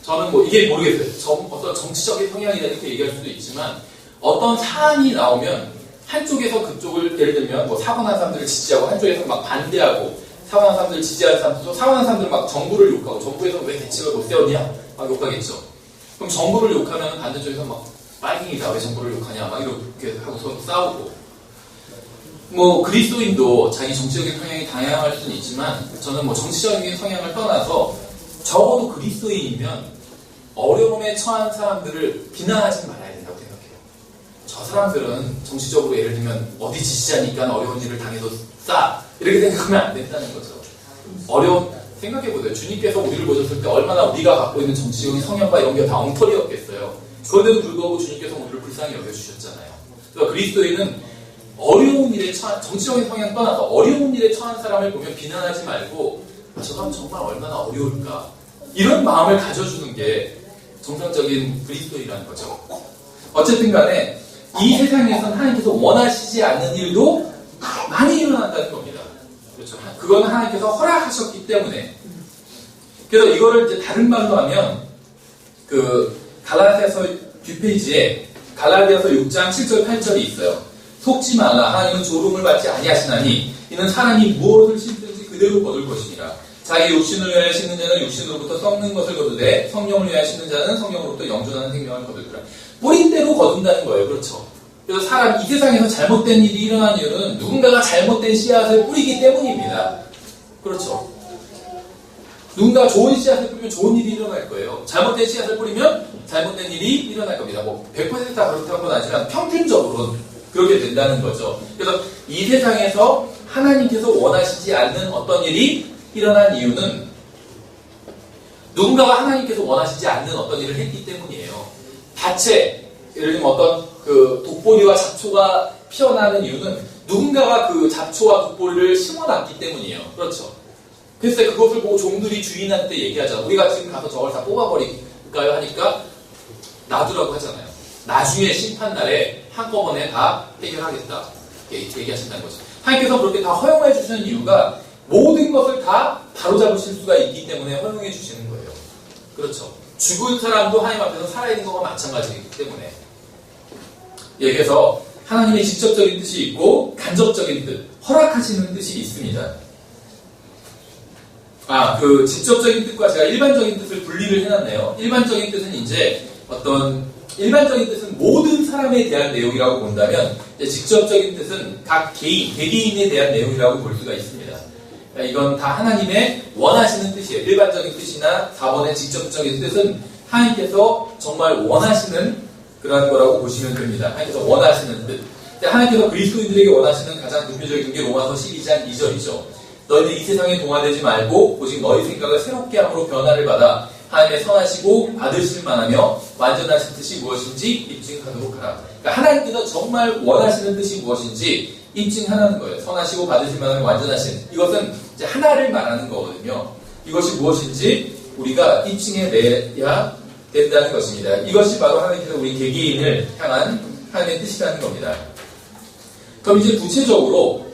저는 이게 모르겠어요. 어떤 정치적인 성향이다 이렇게 얘기할 수도 있지만 어떤 사안이 나오면 한쪽에서 그쪽을 예를 들면 사고 난 사람들을 지지하고 한쪽에서 막 반대하고 사고 난 사람들을 지지하는 사람들도 사고 난 사람들은 막 정부를 욕하고 정부에서 왜 대책을 못 세웠냐 막 욕하겠죠. 그럼 정부를 욕하면 반대쪽에서 막 빨갱이다 왜 정부를 욕하냐 막 이렇게 하고 서로 싸우고 그리스도인도 자기 정치적인 성향이 다양할 수는 있지만 저는 정치적인 성향을 떠나서 적어도 그리스도인이면 어려움에 처한 사람들을 비난하지 말아야 된다고 생각해요. 저 사람들은 정치적으로 예를 들면 어디 지지자니까 어려운 일을 당해도 싸 이렇게 생각하면 안 된다는 거죠. 생각해보세요. 주님께서 우리를 보셨을 때 얼마나 우리가 갖고 있는 정치적인 성향과 이런 게 다 엉터리였겠어요. 그런데도 불구하고 주님께서 우리를 불쌍히 여겨주셨잖아요. 그래서 그리스도인은 어려운 일에 처한, 정치적인 성향 떠나서 어려운 일에 처한 사람을 보면 비난하지 말고 저 사람 정말 얼마나 어려울까 이런 마음을 가져주는 게 정상적인 그리스도인이라는 거죠. 어쨌든 간에 이 세상에서는 하나님께서 원하시지 않는 일도 많이 일어난다는 겁니다. 그렇죠. 그거는 하나님께서 허락하셨기 때문에. 그래서 이거를 이제 다른 말로 하면 갈라디아서 뒷페이지에 갈라디아서 6장 7절 8절이 있어요. 속지 말라. 하나님은 조롱을 받지 아니하시나니 이는 사람이 무엇을 심든지 그대로 거둘 것이니라. 자기 육신을 위하여 심는 자는 육신으로부터 썩는 것을 거두되 성령을 위하여 심는 자는 성령으로부터 영존하는 생명을 거두리라. 뿌린 대로 거둔다는 거예요. 그렇죠. 그래서 이 세상에서 잘못된 일이 일어난 이유는 누군가가 잘못된 씨앗을 뿌리기 때문입니다. 그렇죠. 누군가가 좋은 씨앗을 뿌리면 좋은 일이 일어날 거예요. 잘못된 씨앗을 뿌리면 잘못된 일이 일어날 겁니다. 100%다 그렇다는 건 아니지만 평균적으로는 그렇게 된다는 거죠. 그래서 이 세상에서 하나님께서 원하시지 않는 어떤 일이 일어난 이유는 누군가가 하나님께서 원하시지 않는 어떤 일을 했기 때문이에요. 밭에 예를 들면 어떤 독보리와 잡초가 피어나는 이유는 누군가가 그 잡초와 독보리를 심어놨기 때문이에요. 그렇죠. 그래서 그것을 보고 종들이 주인한테 얘기하잖아. 우리가 지금 가서 저걸 다 뽑아버릴까요? 하니까 놔두라고 하잖아요. 나중에 심판날에 한꺼번에 다 해결하겠다. 얘기하신다는 거죠. 하나님께서 그렇게 다 허용해 주시는 이유가 모든 것을 다 바로잡으실 수가 있기 때문에 허용해 주시는 거예요. 그렇죠. 죽을 사람도 하나님 앞에서 살아있는 것과 마찬가지이기 때문에. 그래서 하나님의 직접적인 뜻이 있고 간접적인 뜻, 허락하시는 뜻이 있습니다. 직접적인 뜻과 제가 일반적인 뜻을 분리를 해놨네요. 일반적인 뜻은 일반적인 뜻은 모든 사람에 대한 내용이라고 본다면, 직접적인 뜻은 각 개개인에 대한 내용이라고 볼 수가 있습니다. 이건 다 하나님의 원하시는 뜻이에요. 일반적인 뜻이나 4번의 직접적인 뜻은 하나님께서 정말 원하시는 그런 거라고 보시면 됩니다. 하나님께서 원하시는 뜻. 하나님께서 그리스도인들에게 원하시는 가장 대표적인 게 로마서 12장 2절이죠. 너희는 이 세상에 동화되지 말고 오직 너희 생각을 새롭게 함으로 변화를 받아 하나님의 선하시고 받으실 만하며 완전하신 뜻이 무엇인지 입증하도록 하라. 그러니까 하나님께서 정말 원하시는 뜻이 무엇인지 입증하는 거예요. 선하시고 받으실 만하며 완전하신. 이것은 이제 하나를 말하는 거거든요. 이것이 무엇인지 우리가 입증해내야 된다는 것입니다. 이것이 바로 하나님께서 우리 개개인을 향한 하나님의 뜻이라는 겁니다. 그럼 이제 구체적으로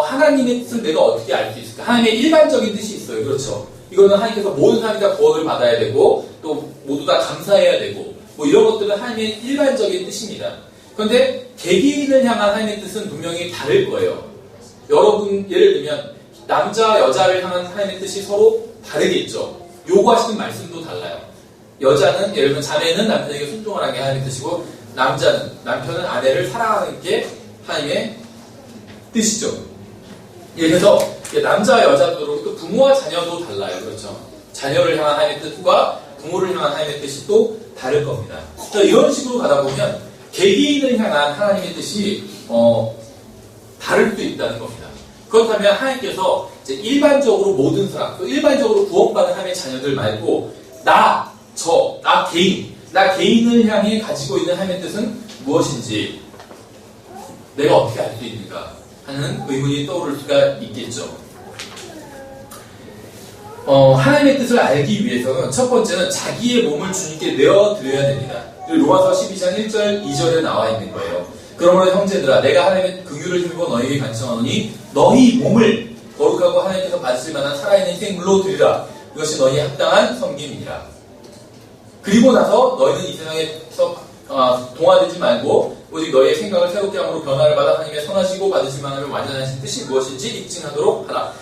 하나님의 뜻을 내가 어떻게 알 수 있을까? 하나님의 일반적인 뜻이 있어요. 그렇죠. 이거는 하나님께서 모든 사람이 다 구원을 받아야 되고 또 모두 다 감사해야 되고 이런 것들은 하나님의 일반적인 뜻입니다. 그런데 개개인을 향한 하나님의 뜻은 분명히 다를 거예요. 여러분 예를 들면 남자 여자를 향한 하나님의 뜻이 서로 다르겠죠. 요구하시는 말씀도 달라요. 여자는 예를 들면 자매는 남편에게 순종하는 게 하나님의 뜻이고 남편은 아내를 사랑하는 게 하나님의 뜻이죠. 그래서 남자 여자도 그렇고 부모와 자녀도 달라요. 그렇죠. 자녀를 향한 하나님의 뜻과 부모를 향한 하나님의 뜻이 또 다를 겁니다. 이런 식으로 가다 보면 개개인을 향한 하나님의 뜻이 다를 수도 있다는 겁니다. 그렇다면 하나님께서 이제 일반적으로 모든 사람, 또 일반적으로 구원받은 하나님의 자녀들 말고 나 개인을 향해 가지고 있는 하나님의 뜻은 무엇인지 내가 어떻게 알 수 있는가 하는 의문이 떠오를 수가 있겠죠. 하나님의 뜻을 알기 위해서는 첫 번째는 자기의 몸을 주님께 내어드려야 됩니다. 로마서 12장 1절 2절에 나와 있는 거예요. 그러므로 형제들아 내가 하나님의 긍휼을 힘입어 너희에게 간청하노니 너희 몸을 거룩하고 하나님께서 받으실 만한 살아있는 생물로 드리라. 이것이 너희의 합당한 섬김이니라. 그리고 나서 너희는 이 세상에서 동화되지 말고 오직 너희의 생각을 새롭게 함으로 변화를 받아 하나님의 선하시고 받으실 만하며 완전하신 뜻이 무엇인지 입증하도록 하라.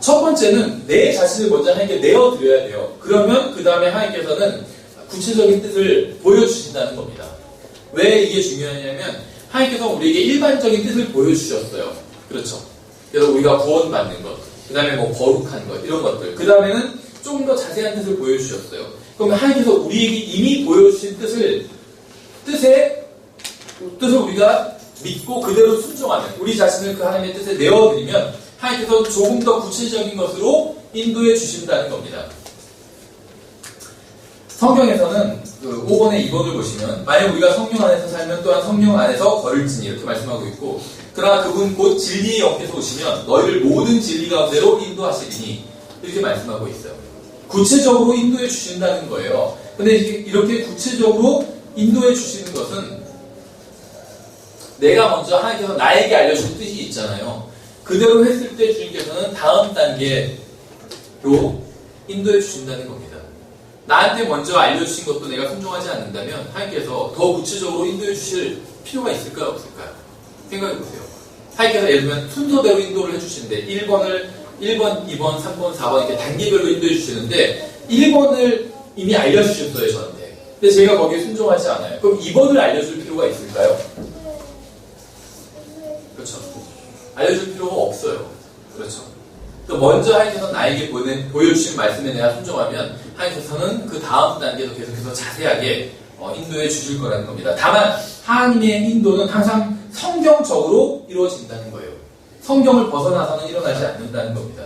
첫 번째는 내 자신을 먼저 하나님께 내어드려야 돼요. 그러면 그 다음에 하나님께서는 구체적인 뜻을 보여주신다는 겁니다. 왜 이게 중요하냐면 하나님께서 우리에게 일반적인 뜻을 보여주셨어요. 그렇죠. 그래서 우리가 구원받는 것, 그 다음에 거룩한 것 이런 것들, 그 다음에는 조금 더 자세한 뜻을 보여주셨어요. 그러면 하나님께서 우리에게 이미 보여주신 뜻을 우리가 믿고 그대로 순종하면 우리 자신을 그 하나님의 뜻에 내어드리면 하나님께서 조금 더 구체적인 것으로 인도해 주신다는 겁니다. 성경에서는 그 5번에 2번을 보시면 만약 우리가 성령 안에서 살면 또한 성령 안에서 걸을지니 이렇게 말씀하고 있고 그러나 그분 곧 진리의 영께서 오시면 너희를 모든 진리 가운데로 인도하시리니 이렇게 말씀하고 있어요. 구체적으로 인도해 주신다는 거예요. 근데 이렇게 구체적으로 인도해 주시는 것은 내가 먼저 하나님께서 나에게 알려준 뜻이 있잖아요. 그대로 했을 때 주님께서는 다음 단계로 인도해 주신다는 겁니다. 나한테 먼저 알려주신 것도 내가 순종하지 않는다면 하나님께서 더 구체적으로 인도해 주실 필요가 있을까요? 없을까요? 생각해 보세요. 하나님께서 예를 들면 순서대로 인도를 해주시는데 1번, 2번, 3번, 4번 이렇게 단계별로 인도해 주시는데 1번을 이미 알려주셨어요, 저한테. 근데 제가 거기에 순종하지 않아요. 그럼 2번을 알려줄 필요가 있을까요? 그렇죠. 알려줄 필요가 없어요. 그렇죠. 또 먼저 하나님께서 나에게 보여주신 말씀에 내가 순종하면 하나님께서는 그 다음 단계도 계속해서 자세하게 인도해 주실 거라는 겁니다. 다만 하나님의 인도는 항상 성경적으로 이루어진다는 거예요. 성경을 벗어나서는 일어나지 않는다는 겁니다.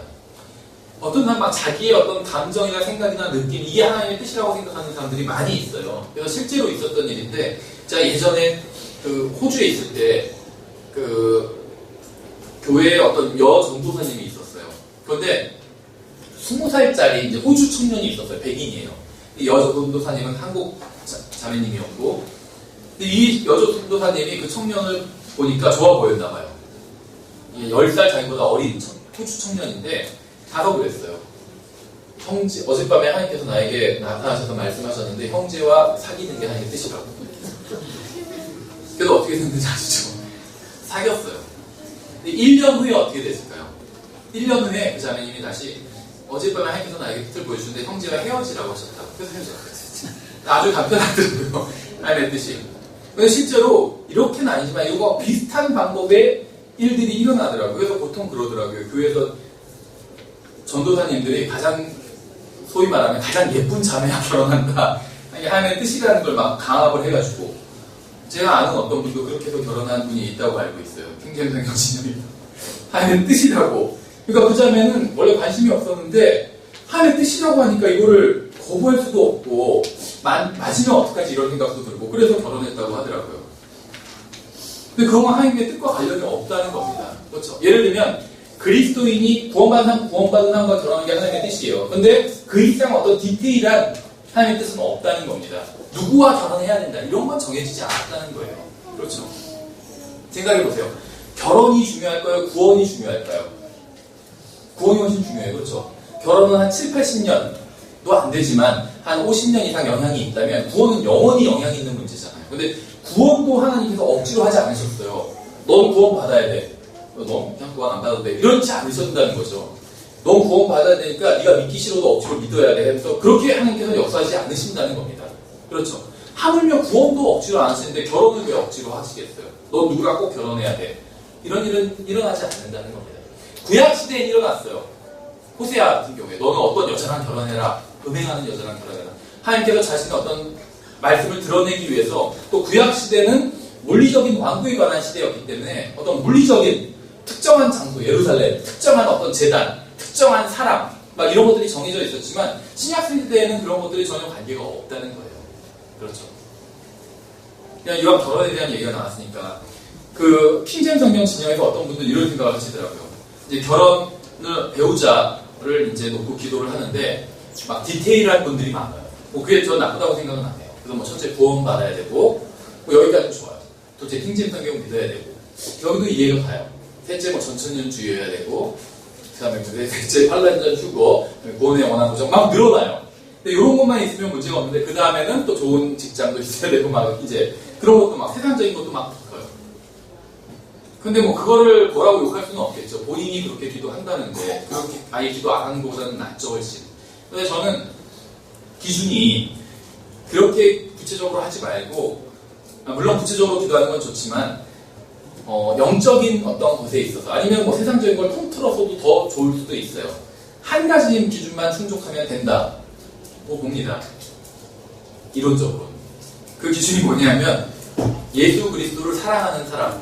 어떤 사람 막 자기의 어떤 감정이나 생각이나 느낌 이게 하나님의 뜻이라고 생각하는 사람들이 많이 있어요. 그래서 실제로 있었던 일인데 제가 예전에 그 호주에 있을 때 그 교회에 어떤 전도사님이 있었어요. 그런데 20살짜리 이제 호주 청년이 있었어요. 백인이에요. 이 전도사님은 한국 자매님이었고 이 전도사님이 그 청년을 보니까 좋아 보였나 봐요. 10살 자기보다 어린 호주 청년인데 가서 그랬어요. 형제, 어젯밤에 하나님께서 나에게 나타나셔서 말씀하셨는데 형제와 사귀는 게 하나님의 뜻이라고. 그래서 어떻게 됐는지 아시죠? 사귀었어요. 근데 1년 후에 어떻게 됐을까요? 1년 후에 그 자매님이 다시 어젯밤에 하나님께서 나에게 뜻을 보여주는데 형제와 헤어지라고 하셨다고. 그래서 헤어졌어요. 아주 간편하더라고요. 하나님의 뜻이. 근데 실제로 이렇게는 아니지만 이거 비슷한 방법의 일들이 일어나더라고요. 그래서 보통 그러더라고요. 교회에서 전도사님들이 가장 소위 말하면 가장 예쁜 자매와 결혼한다. 이게 하나님의 뜻이라는 걸 막 강압을 해가지고 제가 아는 어떤 분도 그렇게 해서 결혼한 분이 있다고 알고 있어요. 킹제임 성경 진영이 하나님의 뜻이라고. 그러니까 그 자매는 원래 관심이 없었는데 하나님의 뜻이라고 하니까 이거를 거부할 수도 없고 맞으면 어떡하지 이런 생각도 들고 그래서 결혼했다고 하더라고요. 근데 그건 하나님의 뜻과 관련이 없다는 겁니다. 그렇죠? 예를 들면 그리스도인이 구원받은 사람과 결혼하는 게 하나님의 뜻이에요. 그런데 그 이상 어떤 디테일한 하나님의 뜻은 없다는 겁니다. 누구와 결혼해야 된다 이런 건 정해지지 않았다는 거예요. 그렇죠? 생각해보세요. 결혼이 중요할까요? 구원이 중요할까요? 구원이 훨씬 중요해요. 그렇죠? 결혼은 한 7, 80년도 안 되지만 한 50년 이상 영향이 있다면 구원은 영원히 영향이 있는 문제잖아요. 근데 구원도 하나님께서 억지로 하지 않으셨어요. 넌 구원 받아야 돼. 너 그냥 구원 안 받아도 돼. 이렇지 않으셨다는 거죠. 넌 구원 받아야 되니까 네가 믿기 싫어도 억지로 믿어야 돼. 그래서 그렇게 하나님께서 역사하지 않으신다는 겁니다. 그렇죠. 하물며 구원도 억지로 안 하시는데 결혼을 왜 억지로 하시겠어요? 넌 누구랑 꼭 결혼해야 돼. 이런 일은 일어나지 않는다는 겁니다. 구약시대에 일어났어요. 호세아 같은 경우에 너는 어떤 여자랑 결혼해라. 음행하는 여자랑 결혼해라. 하나님께서 자신의 어떤 말씀을 드러내기 위해서 또 구약시대는 물리적인 왕국에 관한 시대였기 때문에 어떤 물리적인 특정한 장소, 예루살렘, 특정한 어떤 재단, 특정한 사람 막 이런 것들이 정해져 있었지만 신약시대에는 그런 것들이 전혀 관계가 없다는 거예요. 그렇죠. 그냥 이왕 결혼에 대한 얘기가 나왔으니까 그 킹제임 성경 진영에서 어떤 분들 이런 생각을 하시더라고요. 이제 결혼을 배우자를 이제 놓고 기도를 하는데 막 디테일한 분들이 많아요. 뭐 그게 저 나쁘다고 생각은 안 해요. 그래서 뭐 첫째 구원 받아야 되고 뭐 여기까지 좋아요. 둘째 킹제임 성경 믿어야 되고 여기도 이해가 가요. 셋째 뭐 전천년주의여야 되고 그 다음에 셋째 팔란전 휴거 구원에 원한 도정 막 늘어나요. 근데 이런 것만 있으면 문제가 없는데 그 다음에는 또 좋은 직장도 있어야 되고 막 이제 그런 것도 막 세상적인 것도 막 붙어요. 근데 뭐 그거를 뭐라고 욕할 수는 없겠죠. 본인이 그렇게 기도한다는데 그렇게 아예 기도 안 하는 것보다는 낫죠 훨씬. 근데 저는 기준이 그렇게 구체적으로 하지 말고 물론 구체적으로 기도하는 건 좋지만 영적인 어떤 것에 있어서 아니면 뭐 세상적인 걸 통틀어서도 더 좋을 수도 있어요. 한 가지 기준만 충족하면 된다고 봅니다. 이론적으로. 그 기준이 뭐냐면 예수 그리스도를 사랑하는 사람.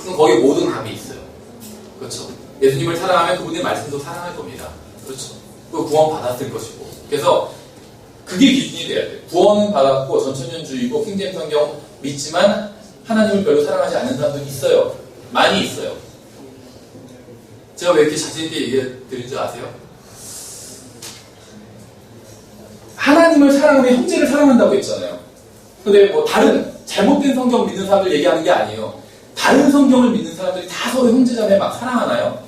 그럼 거기에 모든 답이 있어요. 그렇죠. 예수님을 사랑하면 그분의 말씀도 사랑할 겁니다. 그렇죠. 그 구원 받았을 것이고. 그래서 그게 기준이 돼야 돼. 구원은 받았고 전천년주의고 킹제임 성경 믿지만 하나님을 별로 사랑하지 않는 사람도 있어요. 많이 있어요. 제가 왜 이렇게 자신 있게 얘기해 드린 줄 아세요? 하나님을 사랑하면 형제를 사랑한다고 했잖아요. 근데 뭐 다른 잘못된 성경 믿는 사람들 얘기하는 게 아니에요. 다른 성경을 믿는 사람들이 다 서로 형제자매 막 사랑하나요?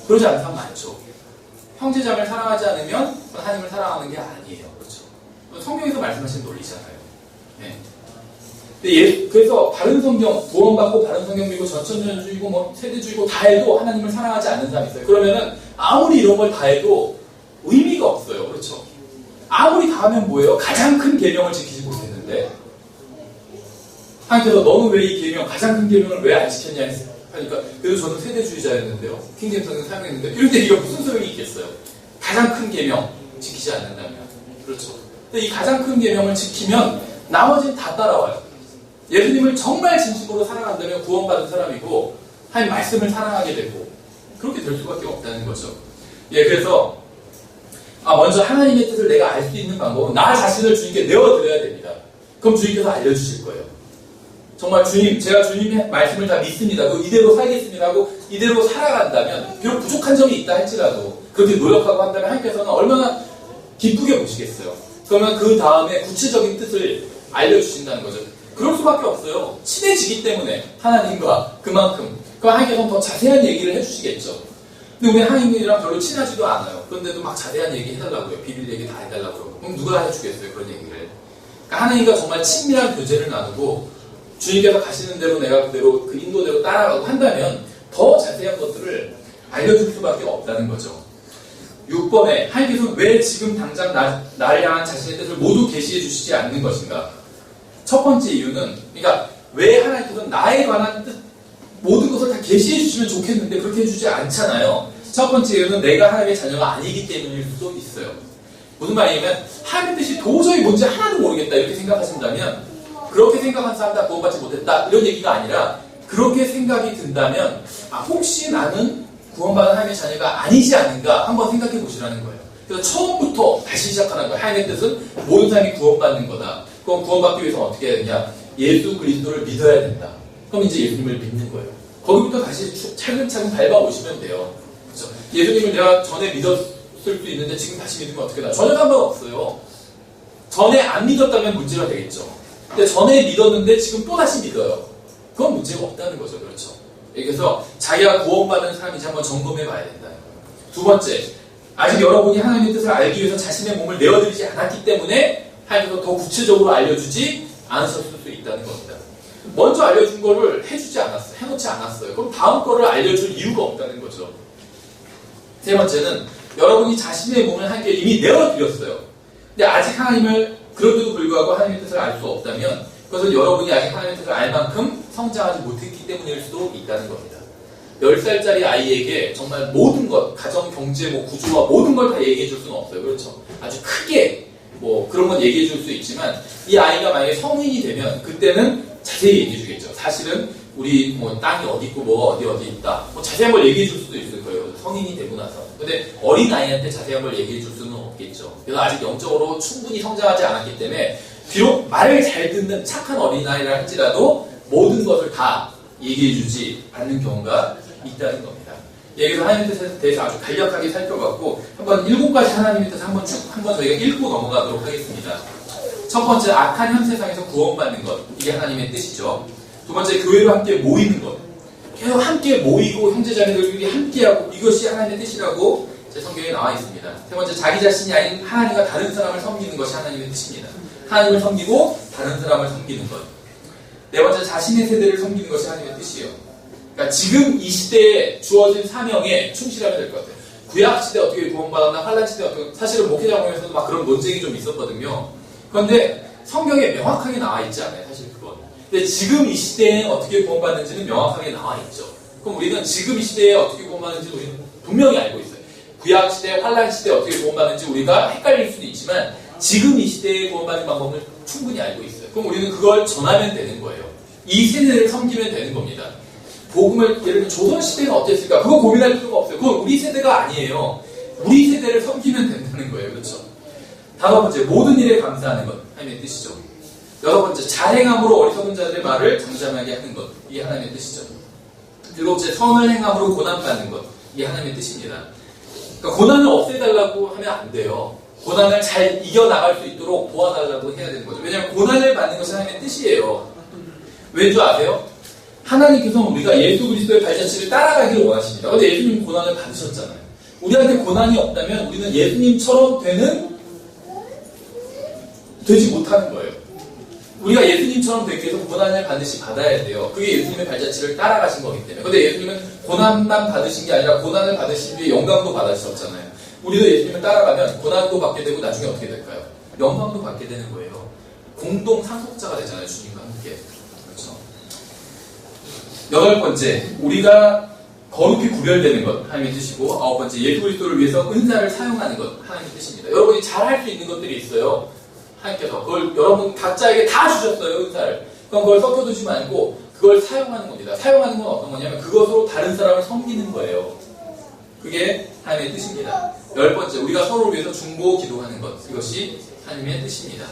그러지 않는 사람 많죠. 형제자매를 사랑하지 않으면 하나님을 사랑하는 게 아니에요. 그렇죠? 성경에서 말씀하신 논리잖아요. 네. 그래서 다른 성경, 구원받고 다른 성경 믿고 전천년주의고 뭐 세대주의고 다 해도 하나님을 사랑하지 않는 사람이 있어요. 그러면은 아무리 이런 걸 다 해도 의미가 없어요. 그렇죠? 아무리 다 하면 뭐예요? 가장 큰 계명을 지키지 못했는데 하나님께서 너는 왜 이 계명, 가장 큰 계명을 왜 안 지켰냐 하니까 그래도 저는 세대주의자였는데요. 킹제임 성경 사용했는데 이럴 때 이게 무슨 소용이 있겠어요? 가장 큰 계명 지키지 않는다면. 그렇죠? 근데 이 가장 큰 계명을 지키면 나머지는 다 따라와요. 예수님을 정말 진심으로 사랑한다면 구원받은 사람이고 하나님 말씀을 사랑하게 되고 그렇게 될 수밖에 없다는 거죠. 예, 그래서 먼저 하나님의 뜻을 내가 알 수 있는 방법은 나 자신을 주님께 내어드려야 됩니다. 그럼 주님께서 알려주실 거예요. 정말 주님, 제가 주님의 말씀을 다 믿습니다. 이대로 살겠습니다 하고 이대로 살아간다면 비록 부족한 점이 있다 할지라도 그렇게 노력하고 한다면 하나님께서는 얼마나 기쁘게 보시겠어요. 그러면 그 다음에 구체적인 뜻을 알려주신다는 거죠. 그럴 수밖에 없어요. 친해지기 때문에 하나님과 그만큼. 그럼 하나님께서는 더 자세한 얘기를 해주시겠죠. 근데 우리 하나님이랑 별로 친하지도 않아요. 그런데도 막 자세한 얘기 해달라고요. 비밀 얘기 다 해달라고요. 그럼 누가 해주겠어요, 그런 얘기를. 그러니까 하나님과 정말 친밀한 교제를 나누고 주님께서 가시는 대로 내가 그대로 그 인도대로 따라가고 한다면 더 자세한 것들을 알려줄 수밖에 없다는 거죠. 6번에 하나님께서는 왜 지금 당장 나를 향한 자신의 뜻을 모두 계시해 주시지 않는 것인가? 첫 번째 이유는, 그러니까 왜 하나님께서는 나에 관한 뜻 모든 것을 다 계시해 주시면 좋겠는데 그렇게 해주지 않잖아요. 첫 번째 이유는 내가 하나님의 자녀가 아니기 때문일 수도 있어요. 무슨 말이냐면 하나님의 뜻이 도저히 뭔지 하나도 모르겠다 이렇게 생각하신다면, 그렇게 생각한 사람 다 구원받지 못했다 이런 얘기가 아니라, 그렇게 생각이 든다면 혹시 나는 구원받은 하나님의 자녀가 아니지 않는가 한번 생각해 보시라는 거예요. 그래서 처음부터 다시 시작하는 거예요. 하나님의 뜻은 모든 사람이 구원받는 거다. 그럼 구원받기 위해서 어떻게 해야 되냐? 예수 그리스도를 믿어야 된다. 그럼 이제 예수님을 믿는 거예요. 거기부터 다시 차근차근 밟아오시면 돼요. 그렇죠? 예수님을 내가 전에 믿었을 수 있는데 지금 다시 믿으면 어떻게 나? 전혀 상관없어요. 전에 안 믿었다면 문제가 되겠죠. 근데 전에 믿었는데 지금 또 다시 믿어요. 그건 문제가 없다는 거죠. 그렇죠? 그래서 자기가 구원받은 사람인지 한번 점검해 봐야 된다는 거예요. 두 번째, 아직 여러분이 하나님의 뜻을 알기 위해서 자신의 몸을 내어드리지 않았기 때문에 하나님께서 더 구체적으로 알려주지 않으셨을 수 있다는 겁니다. 먼저 알려준 거를 해주지 않았어요. 해놓지 않았어요. 그럼 다음 거를 알려줄 이유가 없다는 거죠. 세 번째는 여러분이 자신의 몸을 하나님께 이미 내어드렸어요. 근데 아직 하나님을, 그런데도 불구하고 하나님의 뜻을 알 수 없다면 그것은 여러분이 아직 하나님의 뜻을 알 만큼 성장하지 못했기 때문일 수도 있다는 겁니다. 10살짜리 아이에게 정말 모든 것, 가정, 경제, 구조와 모든 걸 다 얘기해 줄 수는 없어요. 그렇죠? 아주 크게 그런 건 얘기해 줄 수 있지만, 이 아이가 만약에 성인이 되면 그때는 자세히 얘기해 주겠죠. 사실은 우리 땅이 어디 있고 어디 있다. 자세한 걸 얘기해 줄 수도 있을 거예요. 성인이 되고 나서. 근데 어린 아이한테 자세한 걸 얘기해 줄 수는 없겠죠. 그래서 아직 영적으로 충분히 성장하지 않았기 때문에 비록 말을 잘 듣는 착한 어린아이라 할지라도 모든 것을 다 얘기해 주지 않는 경우가 있다는 겁니다. 여기서 하나님의 뜻에 대해서 아주 간략하게 살펴봤고, 한번 7가지 하나님의 뜻을 한번 저희가 읽고 넘어가도록 하겠습니다. 첫 번째, 악한 현 세상에서 구원받는 것. 이게 하나님의 뜻이죠. 두 번째, 교회로 함께 모이는 것. 계속 함께 모이고 형제자매들끼리 함께하고, 이것이 하나님의 뜻이라고 제 성경에 나와 있습니다. 세 번째, 자기 자신이 아닌 하나님과 다른 사람을 섬기는 것이 하나님의 뜻입니다. 하나님을 섬기고 다른 사람을 섬기는 것. 네 번째, 자신의 세대를 섬기는 것이 하나님의 뜻이에요. 그러니까 지금 이 시대에 주어진 사명에 충실하면 될 것 같아요. 구약 시대 어떻게 구원받았나, 환란 시대 어떻게, 사실은 목회자공에서도 막 그런 논쟁이 좀 있었거든요. 그런데 성경에 명확하게 나와 있지 않아요, 사실 그건. 근데 지금 이 시대에 어떻게 구원받는지는 명확하게 나와 있죠. 그럼 우리는 지금 이 시대에 어떻게 구원받는지 우리는 분명히 알고 있어요. 구약 시대, 환란 시대 어떻게 구원받는지 우리가 헷갈릴 수도 있지만 지금 이 시대에 구원받는 방법을 충분히 알고 있어요. 그럼 우리는 그걸 전하면 되는 거예요. 이 세대를 섬기면 되는 겁니다. 복음을, 예를 들면 조선시대는 어땠을까? 그거 고민할 필요가 없어요. 그건 우리 세대가 아니에요. 우리 세대를 섬기면 된다는 거예요. 그렇죠? 다섯 번째, 모든 일에 감사하는 것. 하나님의 뜻이죠. 여섯 번째, 자행함으로 어리석은 자들의 말을 잠잠하게 하는 것. 이게 하나님의 뜻이죠. 일곱째, 선을 행함으로 고난받는 것. 이게 하나님의 뜻입니다. 그러니까 고난을 없애달라고 하면 안 돼요. 고난을 잘 이겨나갈 수 있도록 도와달라고 해야 되는 거죠. 왜냐하면 고난을 받는 것이 하나님의 뜻이에요. 왠 줄 아세요? 하나님께서 우리가 예수 그리스도의 발자취를 따라가기를 원하십니다. 근데 예수님 고난을 받으셨잖아요. 우리한테 고난이 없다면 우리는 예수님처럼 되지 못하는 거예요. 우리가 예수님처럼 되기 위해서 고난을 반드시 받아야 돼요. 그게 예수님의 발자취를 따라가신 거기 때문에. 근데 예수님은 고난만 받으신 게 아니라 고난을 받으신 뒤에 영광도 받으셨잖아요. 우리도 예수님을 따라가면 고난도 받게 되고 나중에 어떻게 될까요? 영광도 받게 되는 거예요. 공동 상속자가 되잖아요. 주님과 함께. 그렇죠. 여덟 번째, 우리가 거룩히 구별되는 것. 하나님의 뜻이고, 아홉 번째, 예수 그리스도를 위해서 은사를 사용하는 것. 하나님의 뜻입니다. 여러분이 잘할 수 있는 것들이 있어요. 하나님께서 그걸 여러분 각자에게 다 주셨어요. 은사를. 그럼 그걸 섞어두지 말고 그걸 사용하는 겁니다. 사용하는 건 어떤 거냐면 그것으로 다른 사람을 섬기는 거예요. 그게 하나님의 뜻입니다. 열 번째, 우리가 서로를 위해서 중보 기도하는 것. 이것이 하나님의 뜻입니다.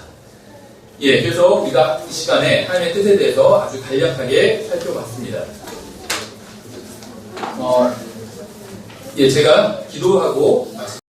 예, 그래서 우리가 이 시간에 하나님의 뜻에 대해서 아주 간략하게 살펴봤습니다. 예, 제가 기도하고